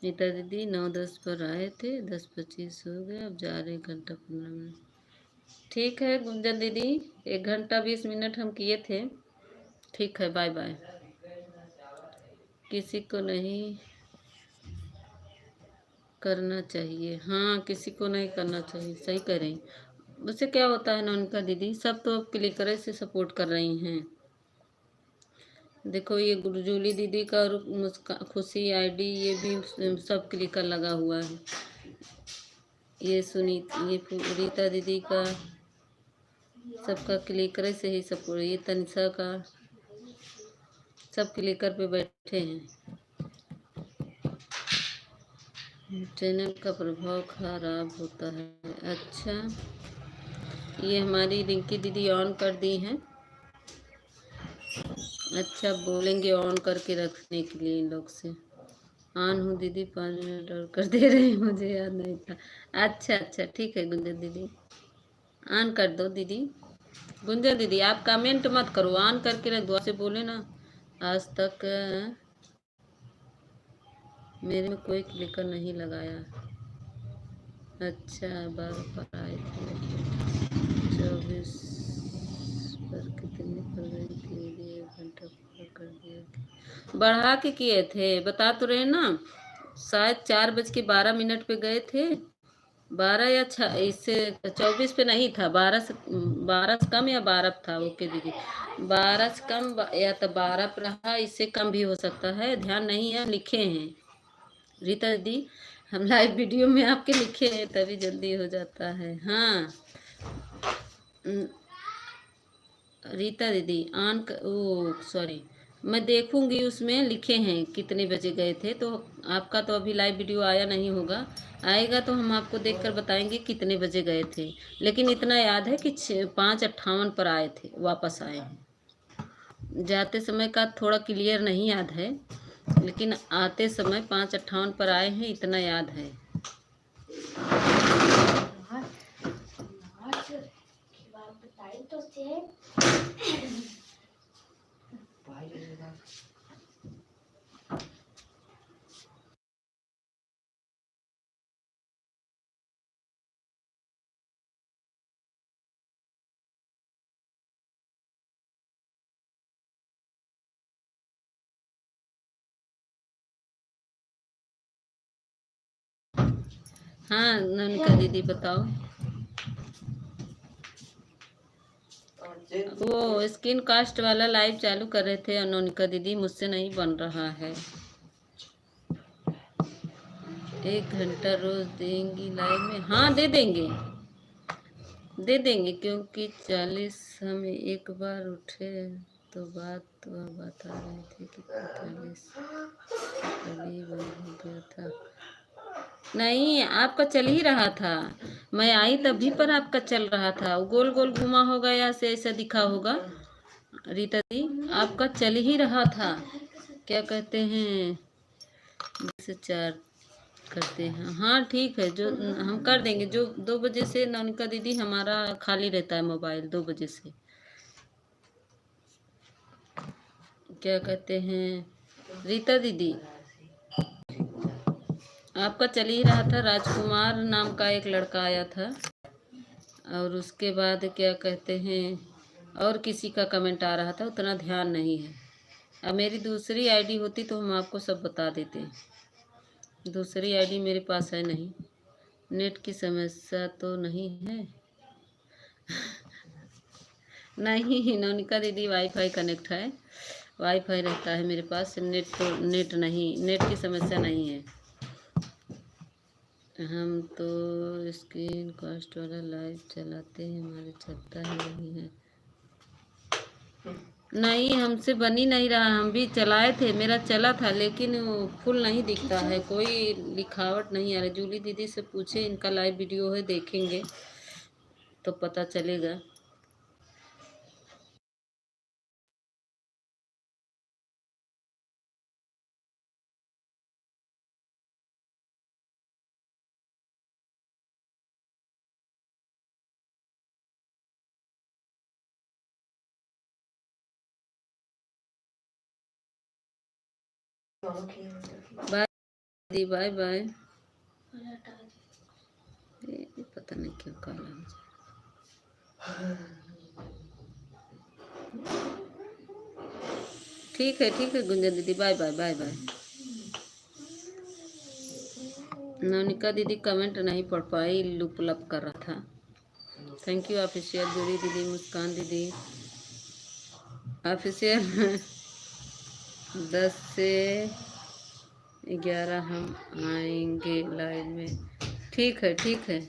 नीता दीदी 9:10 पर आए थे, 10:25 हो गए, अब जा रहे 1 घंटा 15 मिनट। ठीक है गुंजन दीदी, 1 घंटा 20 मिनट हम किए थे, ठीक है बाय बाय। किसी को नहीं करना चाहिए, हाँ किसी को नहीं करना चाहिए, सही कह रही। उससे क्या होता है नौनिका दीदी, सब तो अब क्लिकर से सपोर्ट कर रही हैं। देखो ये गुरजूली दीदी का और खुशी आईडी, ये भी सब क्लिकर लगा हुआ है। ये ये रीता दीदी का, सबका क्लिकर से ही सपोर्ट, ये तनिषा का, सब क्लिकर पे बैठे हैं। चैनल का प्रभाव खराब होता है। अच्छा ये हमारी रिंकी दीदी ऑन कर दी हैं। अच्छा बोलेंगे ऑन करके रखने के लिए इन लोग से। ऑन हूँ दीदी, 5 मिनट और कर दे रहे हैं, मुझे याद नहीं था। अच्छा अच्छा ठीक है गुंजन दीदी, ऑन कर दो दीदी। गुंजन दीदी आप कमेंट मत करो, ऑन करके रख दो, आपसे बोले ना। आज तक मेरे में कोई क्लिकर नहीं लगाया। अच्छा 12 पर आए थे, 24 पर कितने पर गई थी? 1 घंटा पूरा कर दिया। बढ़ा के किए थे, बता तो रहे ना। शायद 4:12 पे गए थे। 12 या इससे 24 पे नहीं था। 12 से कम या 12 था। ओके दीदी 12 से कम या तो 12 पे रहा, इससे कम भी हो सकता है, ध्यान नहीं है, लिखे हैं रीता दीदी। हम लाइव वीडियो में आपके लिखे हैं तभी जल्दी हो जाता है। हाँ रीता दीदी ओ सॉरी, मैं देखूंगी उसमें लिखे हैं कितने बजे गए थे। तो आपका तो अभी लाइव वीडियो आया नहीं होगा, आएगा तो हम आपको देखकर बताएंगे कितने बजे गए थे। लेकिन इतना याद है कि 5:58 पर आए थे, वापस आए हैं। जाते समय का थोड़ा क्लियर नहीं याद है, लेकिन आते समय 5:58 पर आए हैं, इतना याद है। बताई तो थे। हाँ ननिका दीदी बताओ। वो स्किन कास्ट वाला लाइव चालू कर रहे थे नोनिका दीदी, मुझसे नहीं बन रहा है। 1 घंटा रोज देंगी लाइव में? हाँ दे देंगे, दे देंगे, क्योंकि 40 हम एक बार उठे तो बात तो बता रहे थे कि 45 करीब हो गया था। नहीं आपका चल ही रहा था, मैं आई तभी पर आपका चल रहा था। वो गोल गोल घुमा होगा या से ऐसा दिखा होगा रीता दी, आपका चल ही रहा था। क्या कहते हैं 4 करते हैं। हाँ ठीक है, जो हम कर देंगे। जो 2 बजे से नौनिका दीदी हमारा खाली रहता है मोबाइल, 2 बजे से। क्या कहते हैं रीता दीदी, आपका चल ही रहा था। राजकुमार नाम का एक लड़का आया था, और उसके बाद क्या कहते हैं और किसी का कमेंट आ रहा था, उतना ध्यान नहीं है। अब मेरी दूसरी आईडी होती तो हम आपको सब बता देते। दूसरी आईडी मेरे पास है नहीं, नेट की समस्या तो नहीं है। नहीं नौनिका दीदी वाईफाई कनेक्ट है, वाईफाई रहता है मेरे पास, नेट तो नेट नहीं, नेट की समस्या नहीं है। हम तो स्क्रीन कास्ट वाला लाइव चलाते हैं, हमारे चलता ही नहीं है। नहीं हमसे बन ही नहीं रहा, हम भी चलाए थे, मेरा चला था, लेकिन वो फुल नहीं दिखता है, कोई लिखावट नहीं आ रही। जूली दीदी से पूछे, इनका लाइव वीडियो है, देखेंगे तो पता चलेगा। बाय दीदी, बाय बाय। पता नहीं क्यों काला हो जाए। ठीक है गुंजन दीदी, बाय बाय बाय बाय। नौनिका दीदी कमेंट नहीं पढ़ पाई, लुप लप कर रहा था। थैंक यू ऑफिशियल जूली दीदी, मुस्कान दीदी ऑफिशियल। 10 से 11 हम आएंगे लाइव में। ठीक है ठीक है।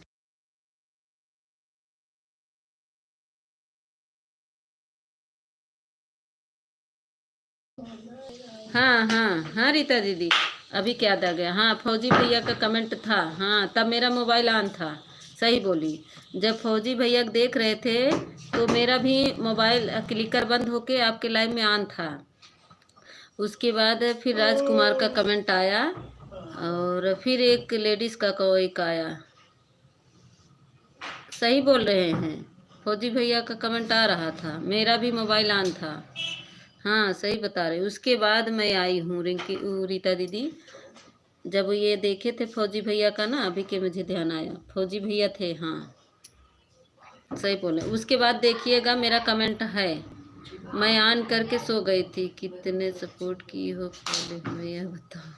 हाँ रीता दीदी, अभी क्या आ गया। हाँ फौजी भैया का कमेंट था, हाँ तब मेरा मोबाइल ऑन था, सही बोली। जब फौजी भैया देख रहे थे तो मेरा भी मोबाइल क्लिकर बंद होके आपके लाइव में ऑन था। उसके बाद फिर राजकुमार का कमेंट आया, और फिर एक लेडीज़ का एक आया, सही बोल रहे हैं, फौजी भैया का कमेंट आ रहा था, मेरा भी मोबाइल ऑन था। हाँ सही बता रहे। उसके बाद मैं आई हूँ रिंकी रीता दीदी, जब ये देखे थे फौजी भैया का ना, अभी के मुझे ध्यान आया, फौजी भैया थे। हाँ सही बोले। उसके बाद देखिएगा मेरा कमेंट है, मैं ऑन करके सो गई थी। कितने सपोर्ट की हो पहले हमें यह बताओ।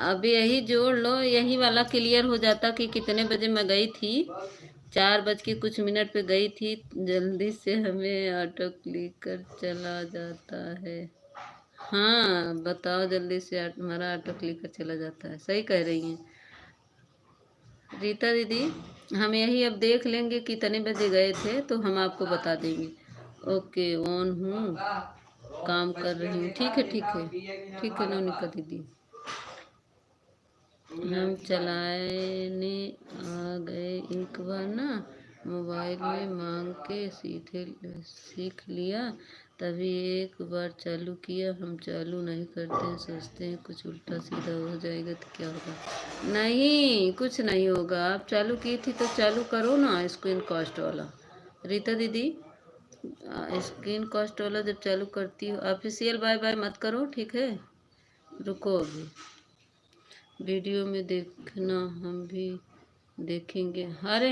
अब यही जोड़ लो, यही वाला क्लियर हो जाता कि कितने बजे मैं गई थी। 4 बज के कुछ मिनट पे गई थी। जल्दी से हमें ऑटो क्लिक कर चला जाता है। हाँ बताओ, जल्दी से हमारा ऑटो क्लिक कर चला जाता है। सही कह रही हैं रीता दीदी। हम यही अब देख लेंगे कितने बजे गए थे, तो हम आपको बता देंगे। ओके ऑन हूँ, काम कर रही हूँ। ठीक है ठीक है ठीक है नौनिका दीदी। हम चलाने आ गए एक बार ना, मोबाइल में मांग के सीधे सीख लिया, तभी एक बार चालू किया। हम चालू नहीं करते हैं, सोचते हैं कुछ उल्टा सीधा हो जाएगा तो क्या होगा। नहीं कुछ नहीं होगा, आप चालू की थी तो चालू करो ना स्क्रीन कास्ट वाला। रीता दीदी स्क्रीन कास्ट वाला जब चालू करती हो, ऑफिशियल बाय बाय मत करो ठीक है, रुको अभी वीडियो में देखना, हम भी देखेंगे। अरे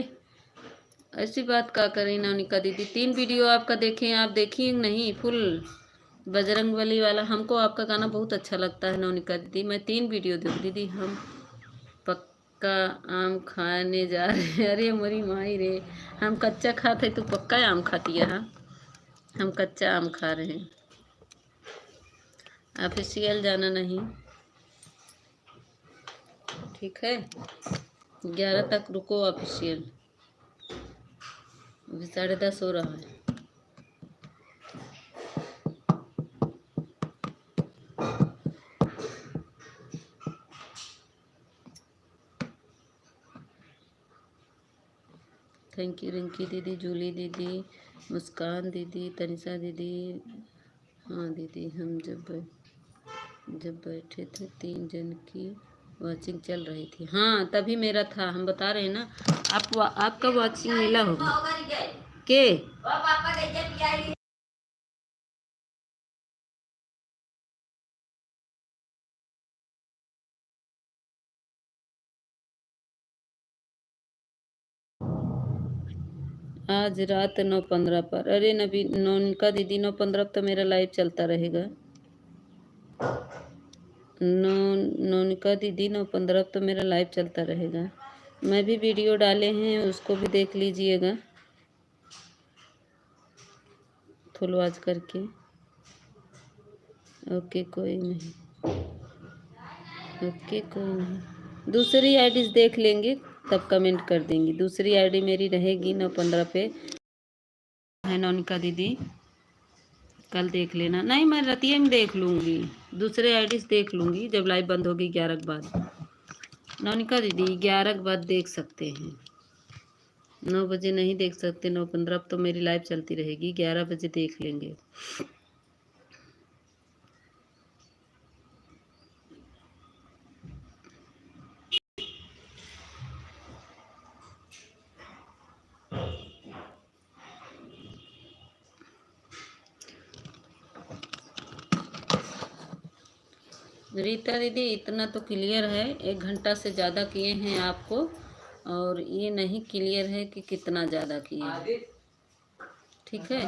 ऐसी बात का करें नौनिका दीदी, 3 वीडियो आपका देखें, आप देखिए नहीं फुल बजरंगबली वाला। हमको आपका गाना बहुत अच्छा लगता है नौनिका दीदी, मैं 3 वीडियो देखी दीदी। हम पक्का आम खाने जा रहे हैं। अरे मरी माई रे, हम कच्चा खाते तो पक्का आम खाती है। हाँ हम कच्चा आम खा रहे हैं, ऑफिशियल जाना नहीं ठीक है। 11 तक रुको ऑफिशियल, अभी 10:30 हो रहा है। थैंक यू रिंकी दीदी, जूली दीदी, मुस्कान दीदी, तनिषा दीदी। हाँ दीदी हम जब बैठे थे 3 जन की वॉचिंग चल रही थी। हाँ तभी मेरा था, हम बता रहे हैं ना। आपका वॉचिंग मिला होगा के। आज रात 9:15 पर। अरे नबी नौनिका दीदी 9:15 तो मेरा लाइव चलता रहेगा। नौनिका दीदी 9:15 तो मेरा लाइव चलता रहेगा। मैं भी वीडियो डाले हैं, उसको भी देख लीजिएगा फुल वॉच करके। ओके कोई नहीं, ओके कोई नहीं, दूसरी आईडी देख लेंगे तब कमेंट कर देंगी। दूसरी आईडी मेरी रहेगी 9:15 पे है नौनिका दीदी, कल देख लेना। नहीं मैं रतिया में देख लूँगी, दूसरे आईडी देख लूँगी जब लाइव बंद होगी 11 के बाद। नौनिका दीदी 11 के बाद देख सकते हैं, 9 बजे नहीं देख सकते। 9:15 तो मेरी लाइव चलती रहेगी, 11 बजे देख लेंगे। रीता दीदी इतना तो क्लियर है, 1 घंटा से ज़्यादा किए हैं आपको, और ये नहीं क्लियर है कि कितना ज़्यादा किए। ठीक है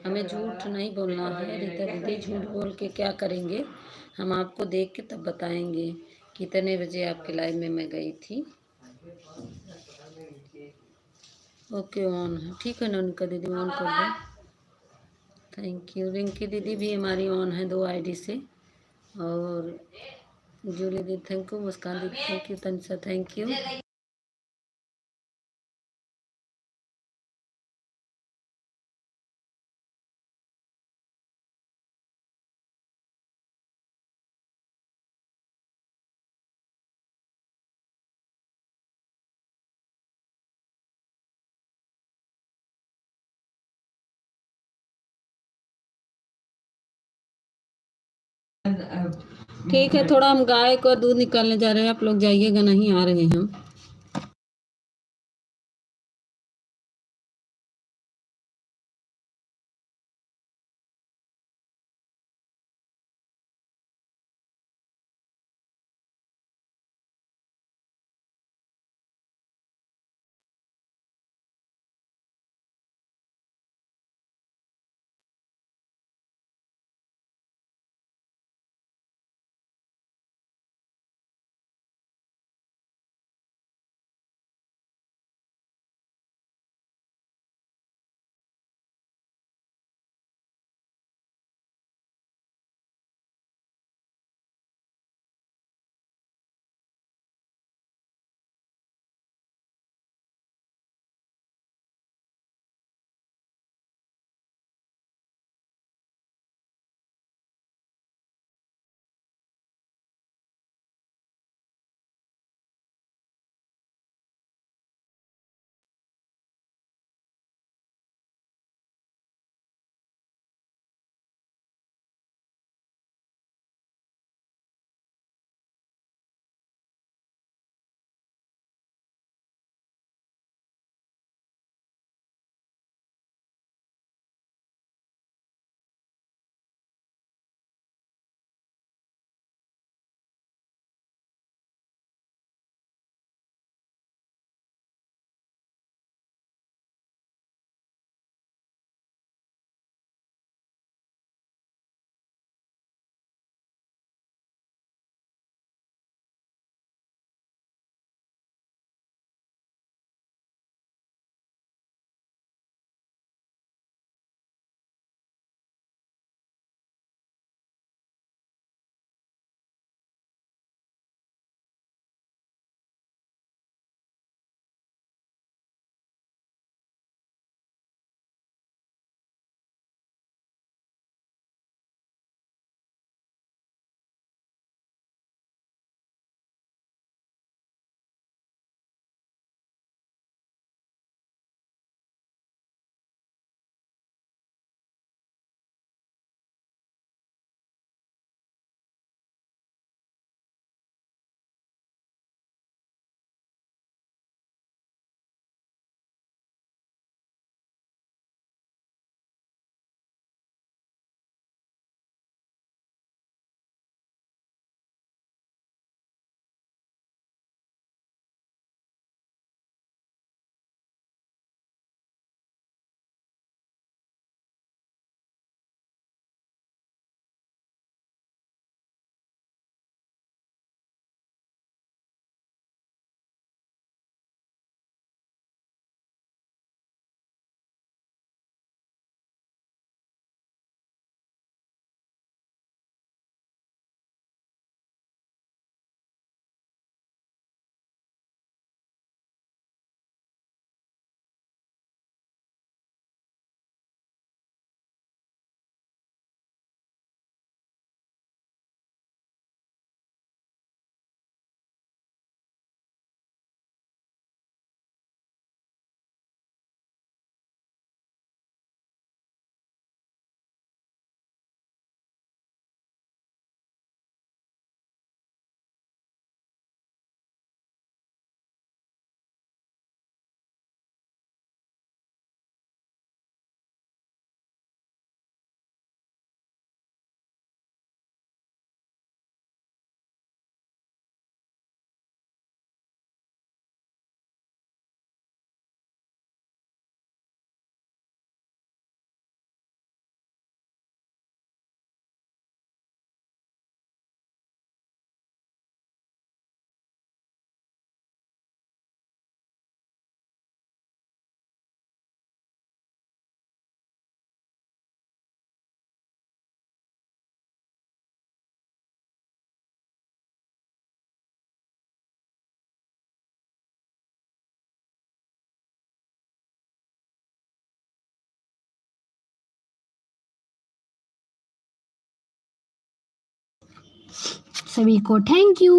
हमें झूठ नहीं बोलना है रीता दीदी, झूठ बोल के क्या करेंगे। हम आपको देख के तब बताएंगे कितने बजे आपके लाइव में मैं गई थी। ओके ऑन है ठीक है नौनिका दीदी, ऑन कर दो। थैंक यू रिंकी दीदी भी हमारी ऑन है 2 आईडी से, और जूली दी थैंक यू, मुस्कान दी thank you, Tanisha thank you. ठीक है थोड़ा हम गाय को दूध निकालने जा रहे हैं, आप लोग जाइएगा नहीं, आ रहे हैं हम। सभी को thank you.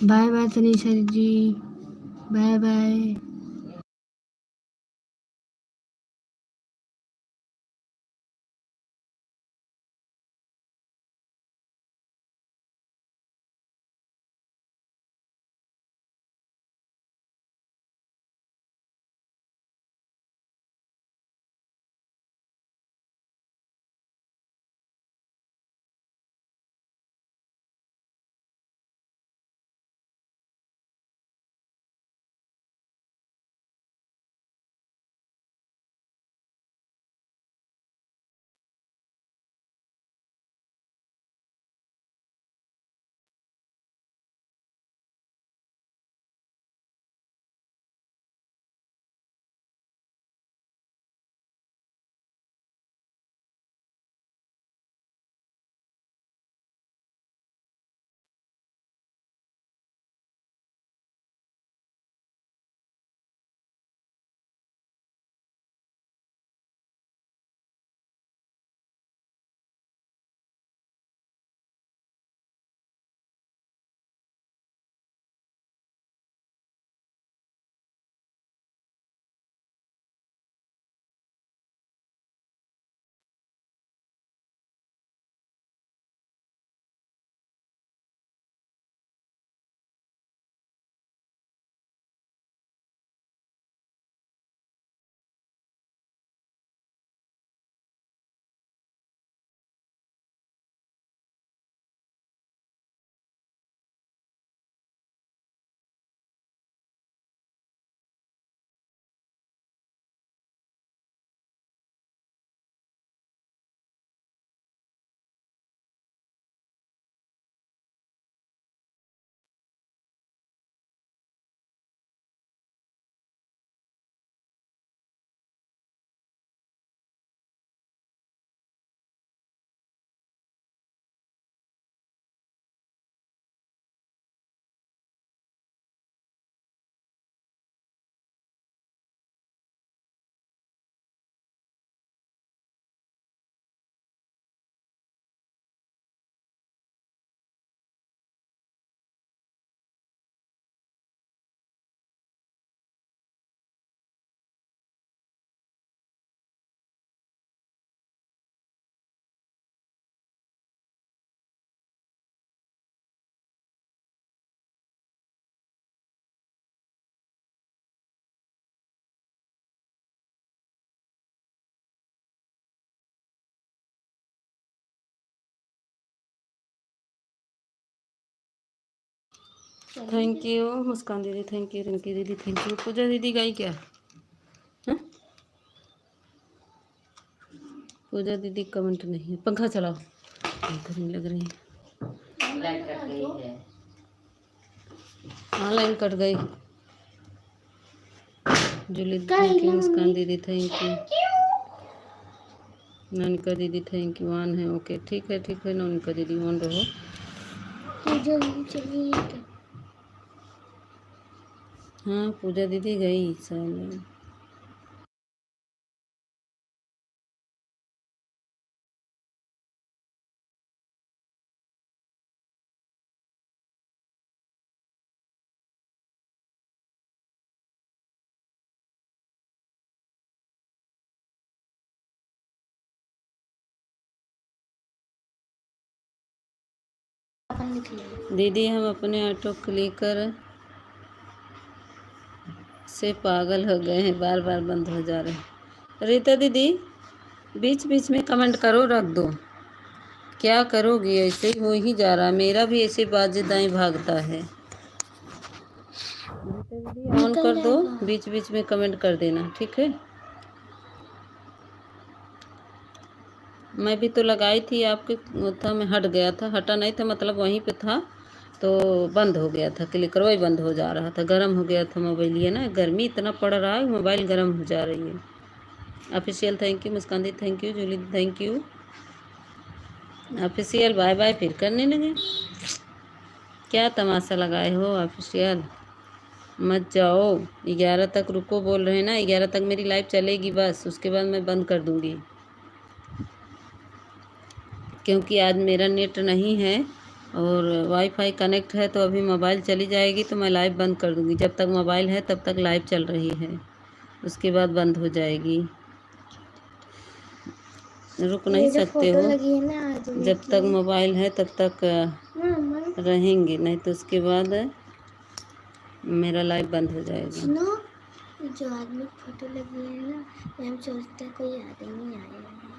Bye bye Tanisha ji, bye bye. Thank you Muskan दीदी, थैंक यू रिंकी दीदी, थैंक यू। पूजा दीदी गई क्या? हाँ, पूजा दीदी कमेंट नहीं है। पंखा चलाओ, गर्मी लग रही है। लाइट कट गई है। हाँ लाइन कट गई। जूली थैंक यू, मुस्कान दीदी थैंक यू, ननिका दीदी थैंक यू। ऑन है, ओके ठीक है ठीक है ननिका दीदी ऑन रहो। हाँ पूजा दीदी गई शायद। दीदी हम अपने ऑटो क्लिकर से पागल हो गए हैं, बार बार बंद हो जा रहे हैं। रीता दीदी बीच बीच में कमेंट करो, रख दो। क्या करोगी, ऐसे ही हो ही जा रहा है, मेरा भी ऐसे बाजे दाएं भागता है। रीता दीदी ऑन कर दो, बीच बीच में कमेंट कर देना, ठीक है। मैं भी तो लगाई थी आपके, वो था मैं हट गया था, हटा नहीं था मतलब वहीं पे था तो बंद हो गया था, क्लिकर वही बंद हो जा रहा था, गर्म हो गया था मोबाइल। ये ना गर्मी इतना पड़ रहा है, मोबाइल गर्म हो जा रही है। ऑफिशियल थैंक यू, मुस्कान दी thank you, Julie thank you. Official bye bye फिर करने लगे, क्या तमाशा लगाए हो ऑफिशियल। मत जाओ, 11 तक रुको बोल रहे हैं ना, 11 तक मेरी लाइव चलेगी बस, उसके बाद मैं बंद कर दूँगी, क्योंकि आज मेरा नेट नहीं है और वाईफाई कनेक्ट है, तो अभी मोबाइल चली जाएगी तो मैं लाइव बंद कर दूँगी। जब तक मोबाइल है तब तक लाइव चल रही है, उसके बाद बंद हो जाएगी। रुक नहीं सकते हो, जब तक मोबाइल है तब तक रहेंगे, नहीं तो उसके बाद मेरा लाइव बंद हो जाएगा। सुनो, जो आदमी फोटो लगी है ना, हम सोचते हैं कोई आदमी आया है।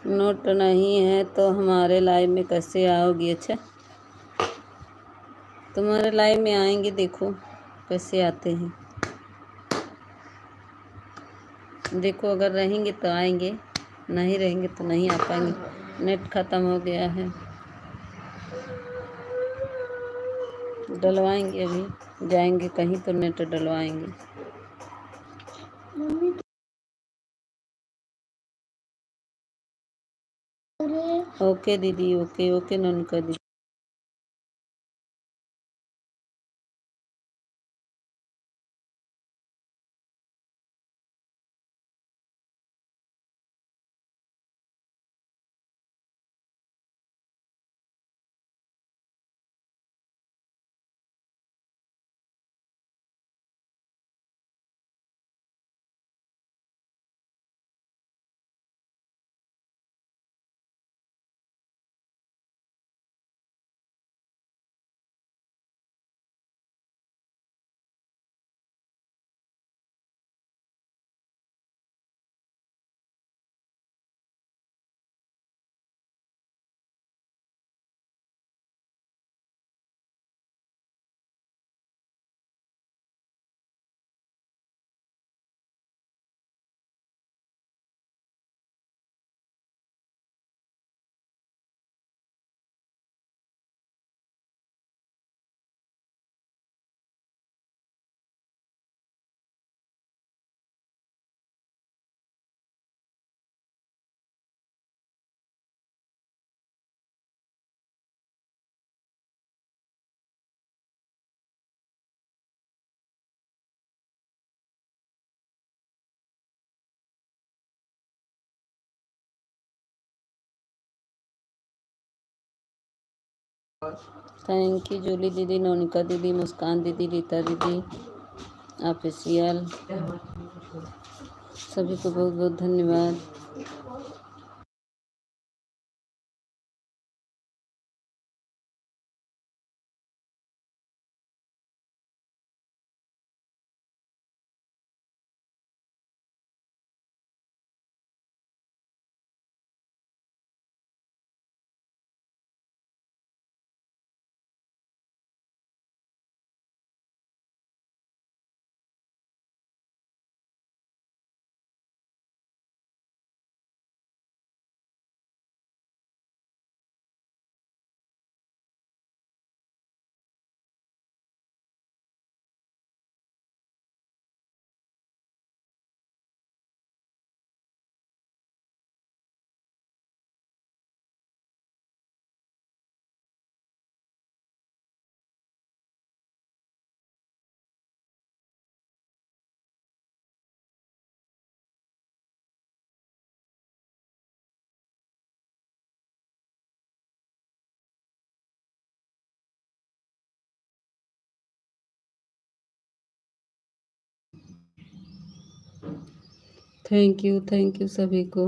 नोट नहीं है तो हमारे लाइव में कैसे आओगी। अच्छा तुम्हारे लाइव में आएंगे, देखो कैसे आते हैं, देखो अगर रहेंगे तो आएंगे, नहीं रहेंगे तो नहीं आ पाएंगे। नेट ख़त्म हो गया है, डलवाएंगे, अभी जाएंगे कहीं तो नेट डलवाएंगे। ओके दीदी, ओके ओके ननका दीदी। थैंक यू जूली दीदी, नोनिका दीदी, मुस्कान दीदी, रीता दीदी, ऑफिशियल, सभी को बहुत बहुत धन्यवाद। थैंक यू सभी को।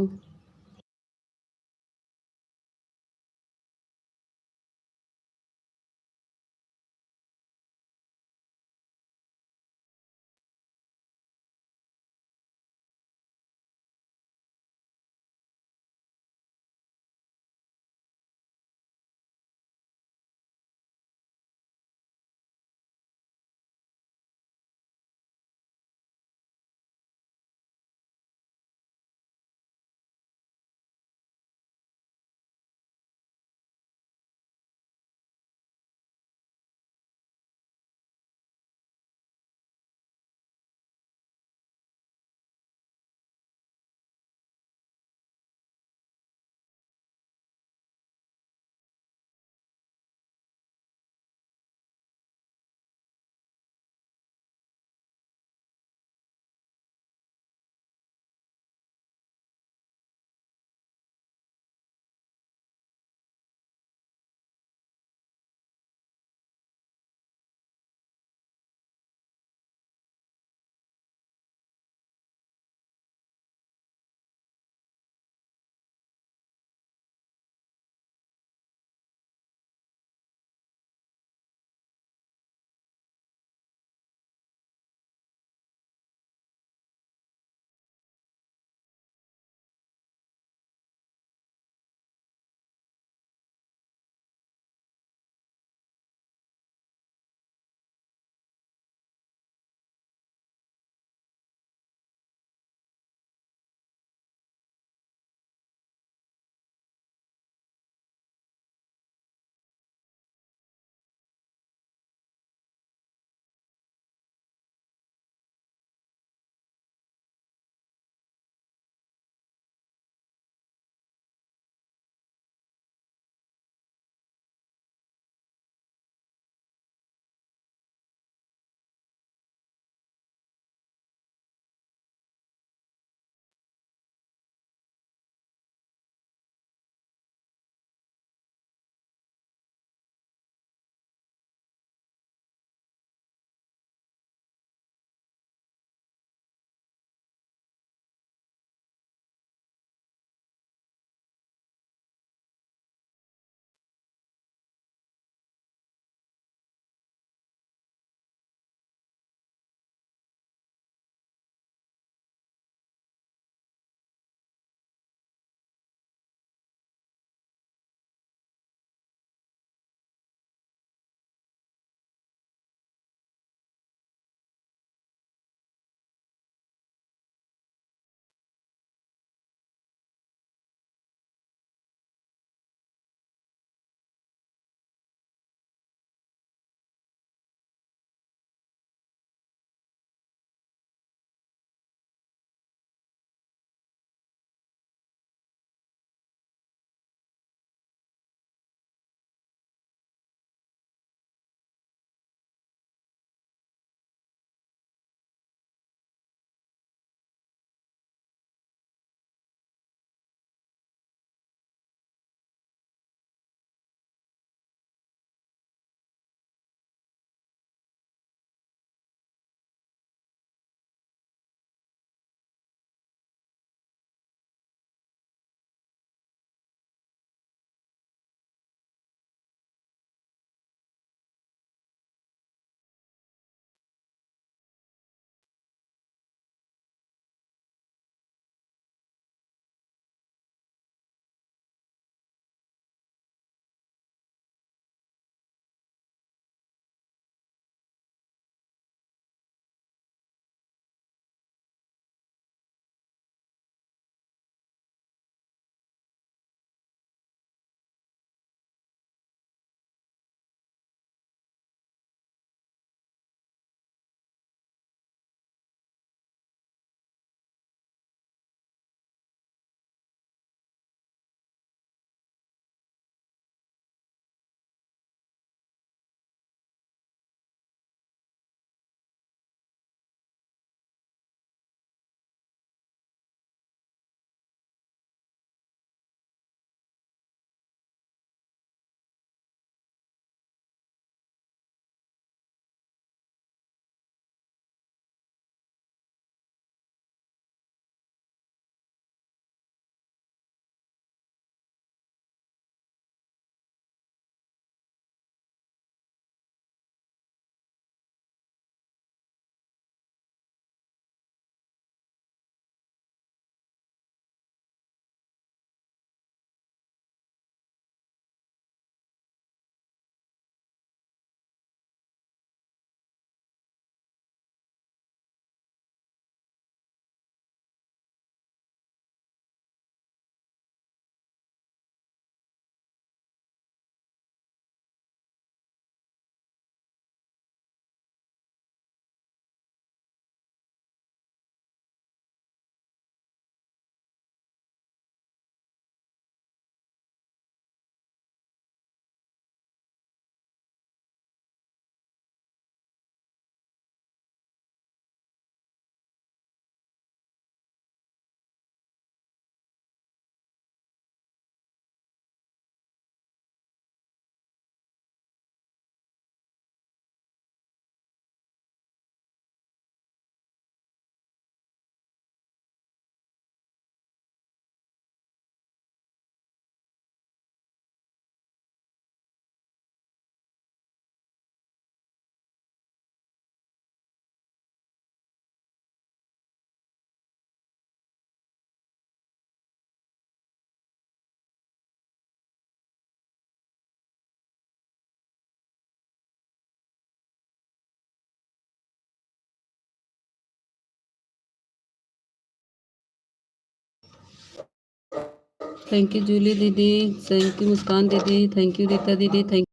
थैंक यू जूली दीदी, थैंक यू मुस्कान दीदी, थैंक यू रीता दीदी, थैंक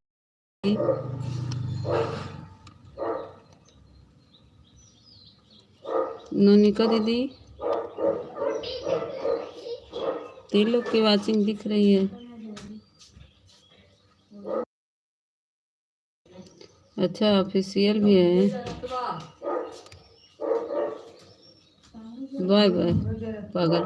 यू नोनिका दीदी। 3 लोग की वाचिंग दिख रही है। अच्छा ऑफिशियल भी है। बाय बाय पागल।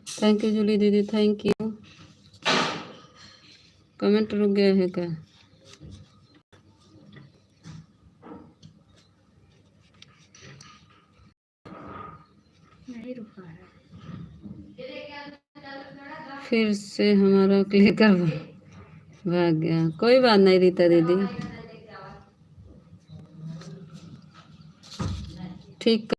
थैंक यू जूली दीदी, थैंक यू। कमेंट रुक गया है क्या? नहीं रुका है। फिर से हमारा क्लिकर भाग गया। कोई बात नहीं रीता दीदी, ठीक।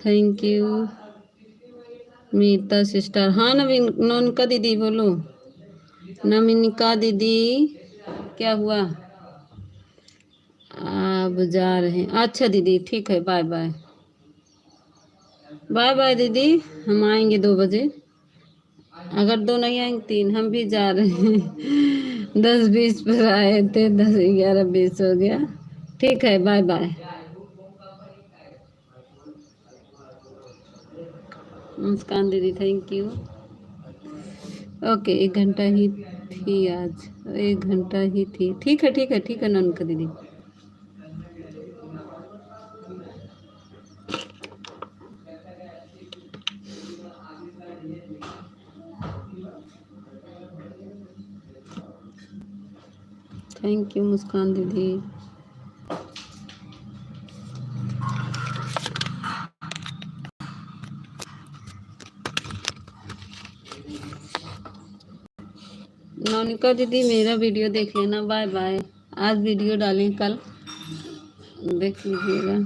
Thank you. मीता सिस्टर, हाँ नवीन नौनिका दीदी बोलो। नमिनिका दीदी क्या हुआ? अब जा रहे हैं, अच्छा दीदी ठीक है, बाय बाय। बाय बाय दीदी, हम आएंगे 2 बजे। अगर 2 नहीं आएंगे 3, हम भी जा रहे हैं। 10-20 पर आए थे, 10, 11, 20 हो गया। ठीक है, बाय बाय। मुस्कान दीदी थैंक यू। ओके, 1 घंटा ही थी आज, 1 घंटा ही थी। ठीक है ठीक है ठीक है ननका दीदी। थैंक यू मुस्कान दीदी। नौनिका दीदी मेरा वीडियो देख लेना, बाय बाय। आज वीडियो डालें, कल देख लीजिएगा।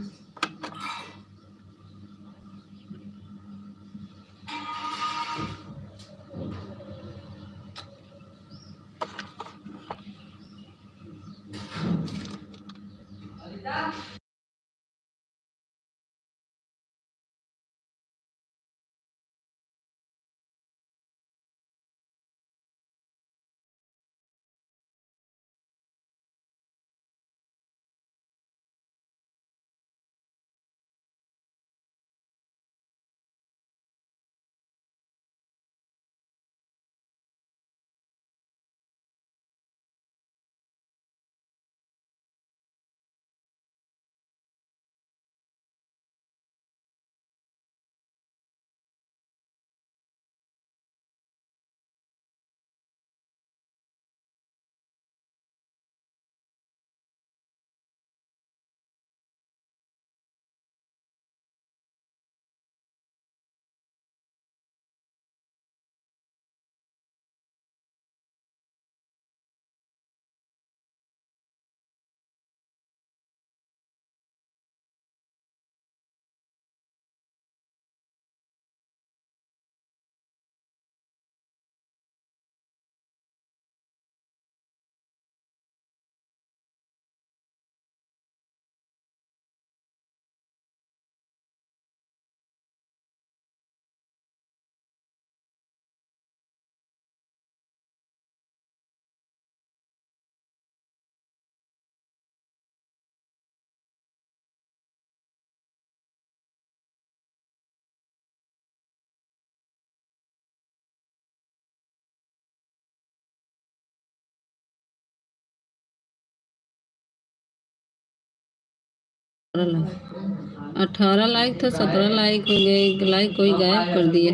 लाइक 18 लाइक था, 17 लाइक हो गए। एक लाइक कोई गायब कर दिए,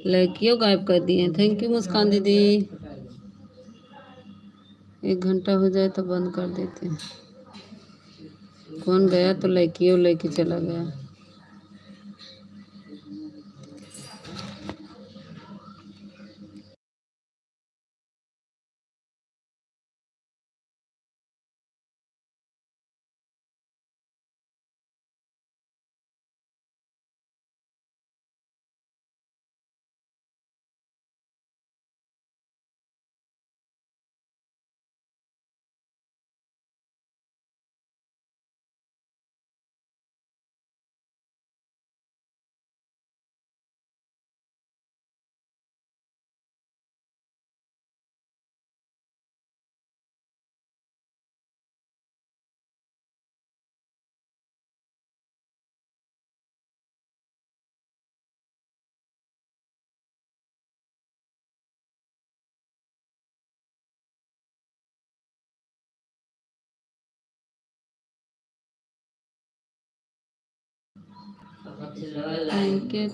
लाइकियों गायब कर दिए। थैंक यू मुस्कान दीदी। 1 घंटा हो जाए तो बंद कर देते हैं। कौन गया तो लाइकियों लेके चला गया।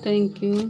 Thank you.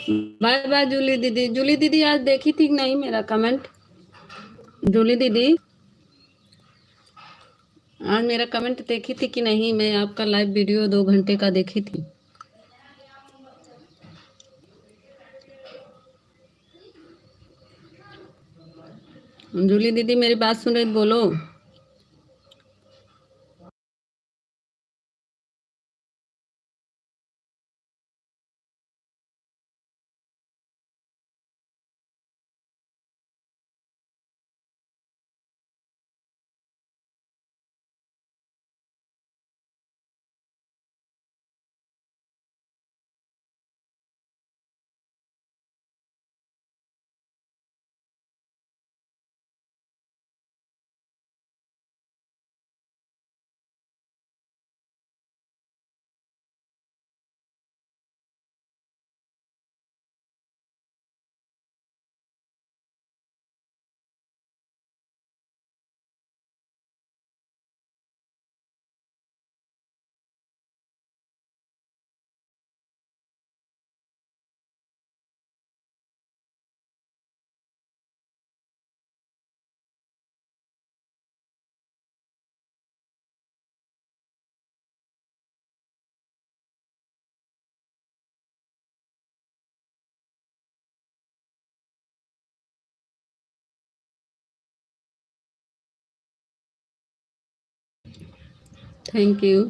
Bye bye Julie दीदी। जूली दीदी आज देखी थी कि नहीं मेरा कमेंट? जूली दीदी आज मेरा कमेंट देखी थी कि नहीं? मैं आपका लाइव वीडियो 2 घंटे का देखी थी। जूली दीदी मेरी बात सुन रही, बोलो। थैंक यू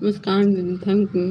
मुस्कान दीदी, थैंक यू।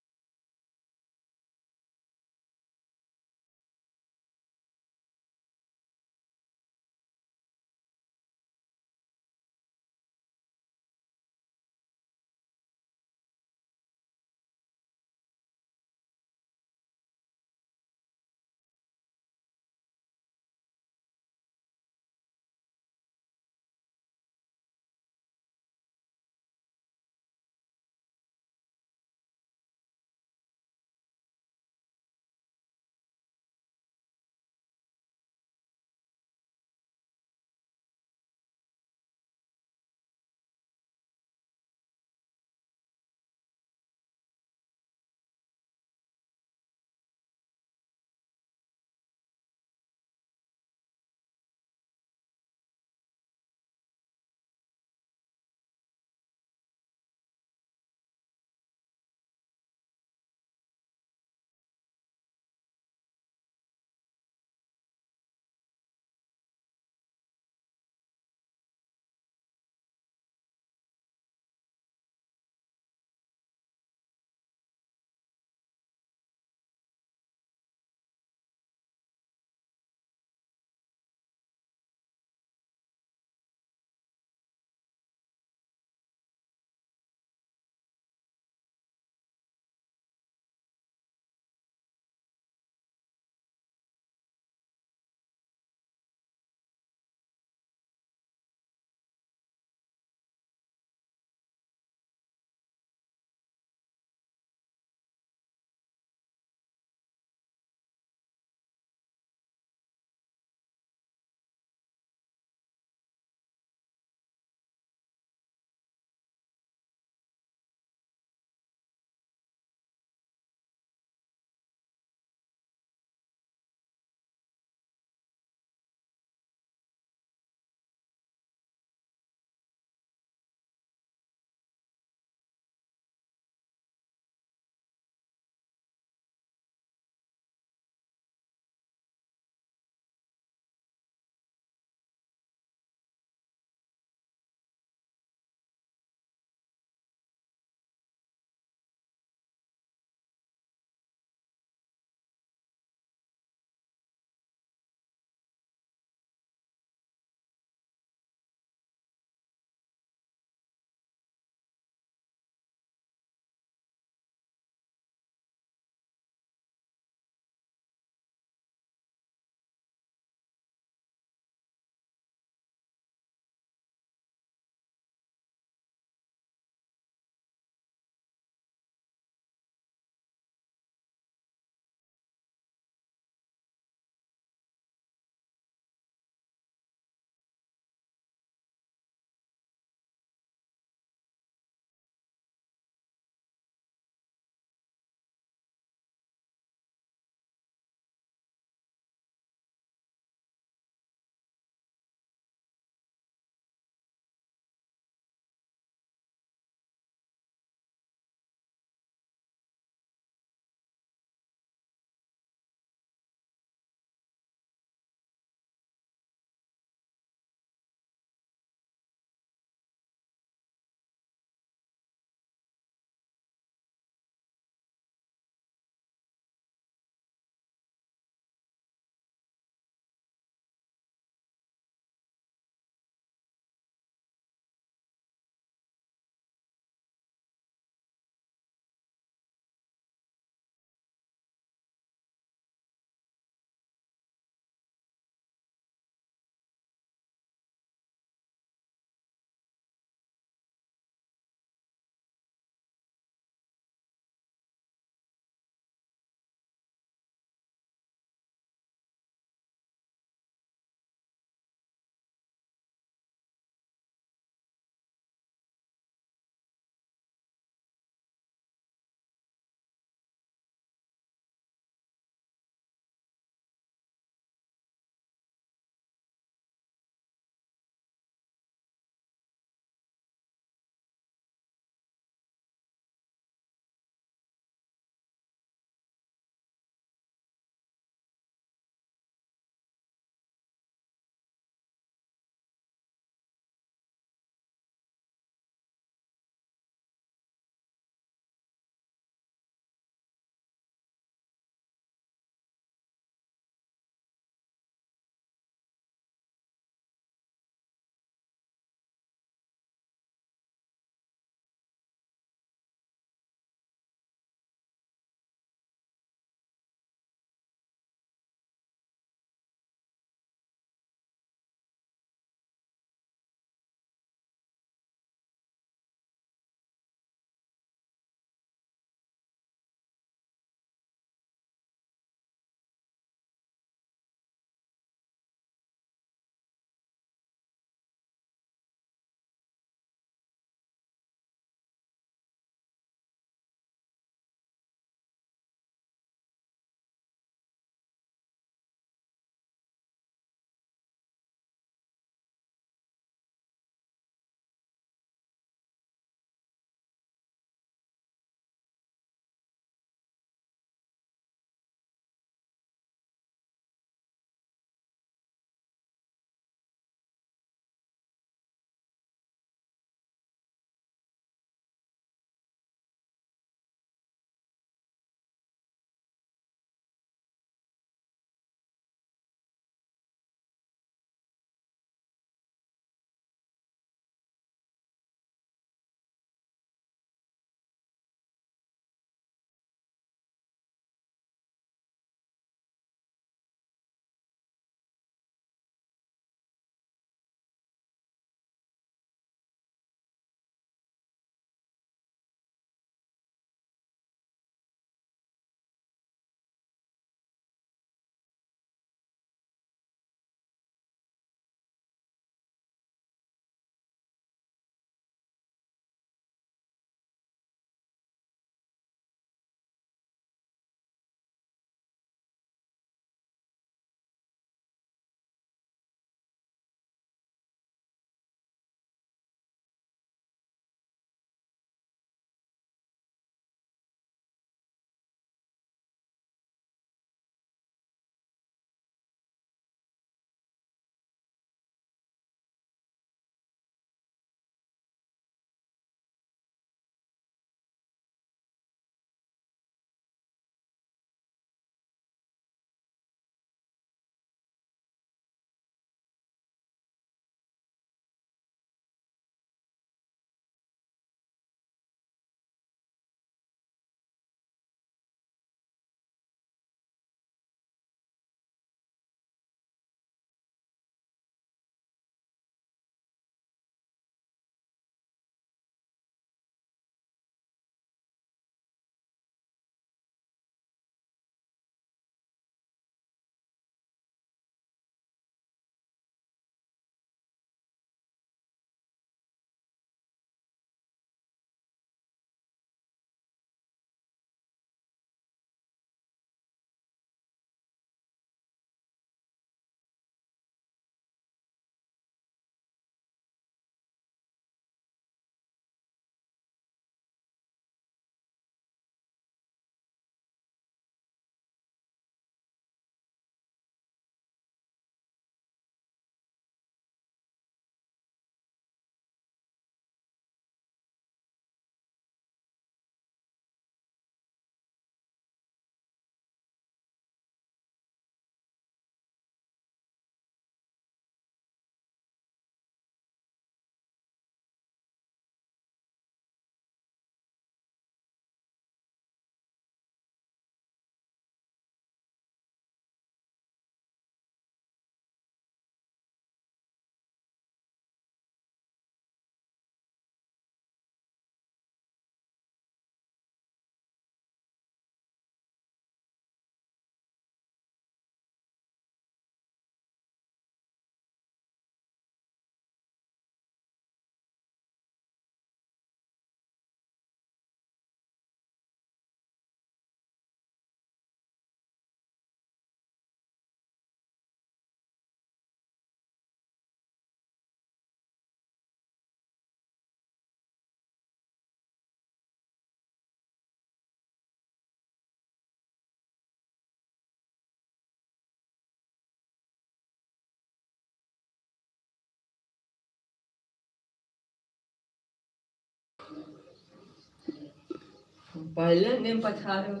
पहले नेम पछा रहे हो,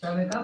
तब का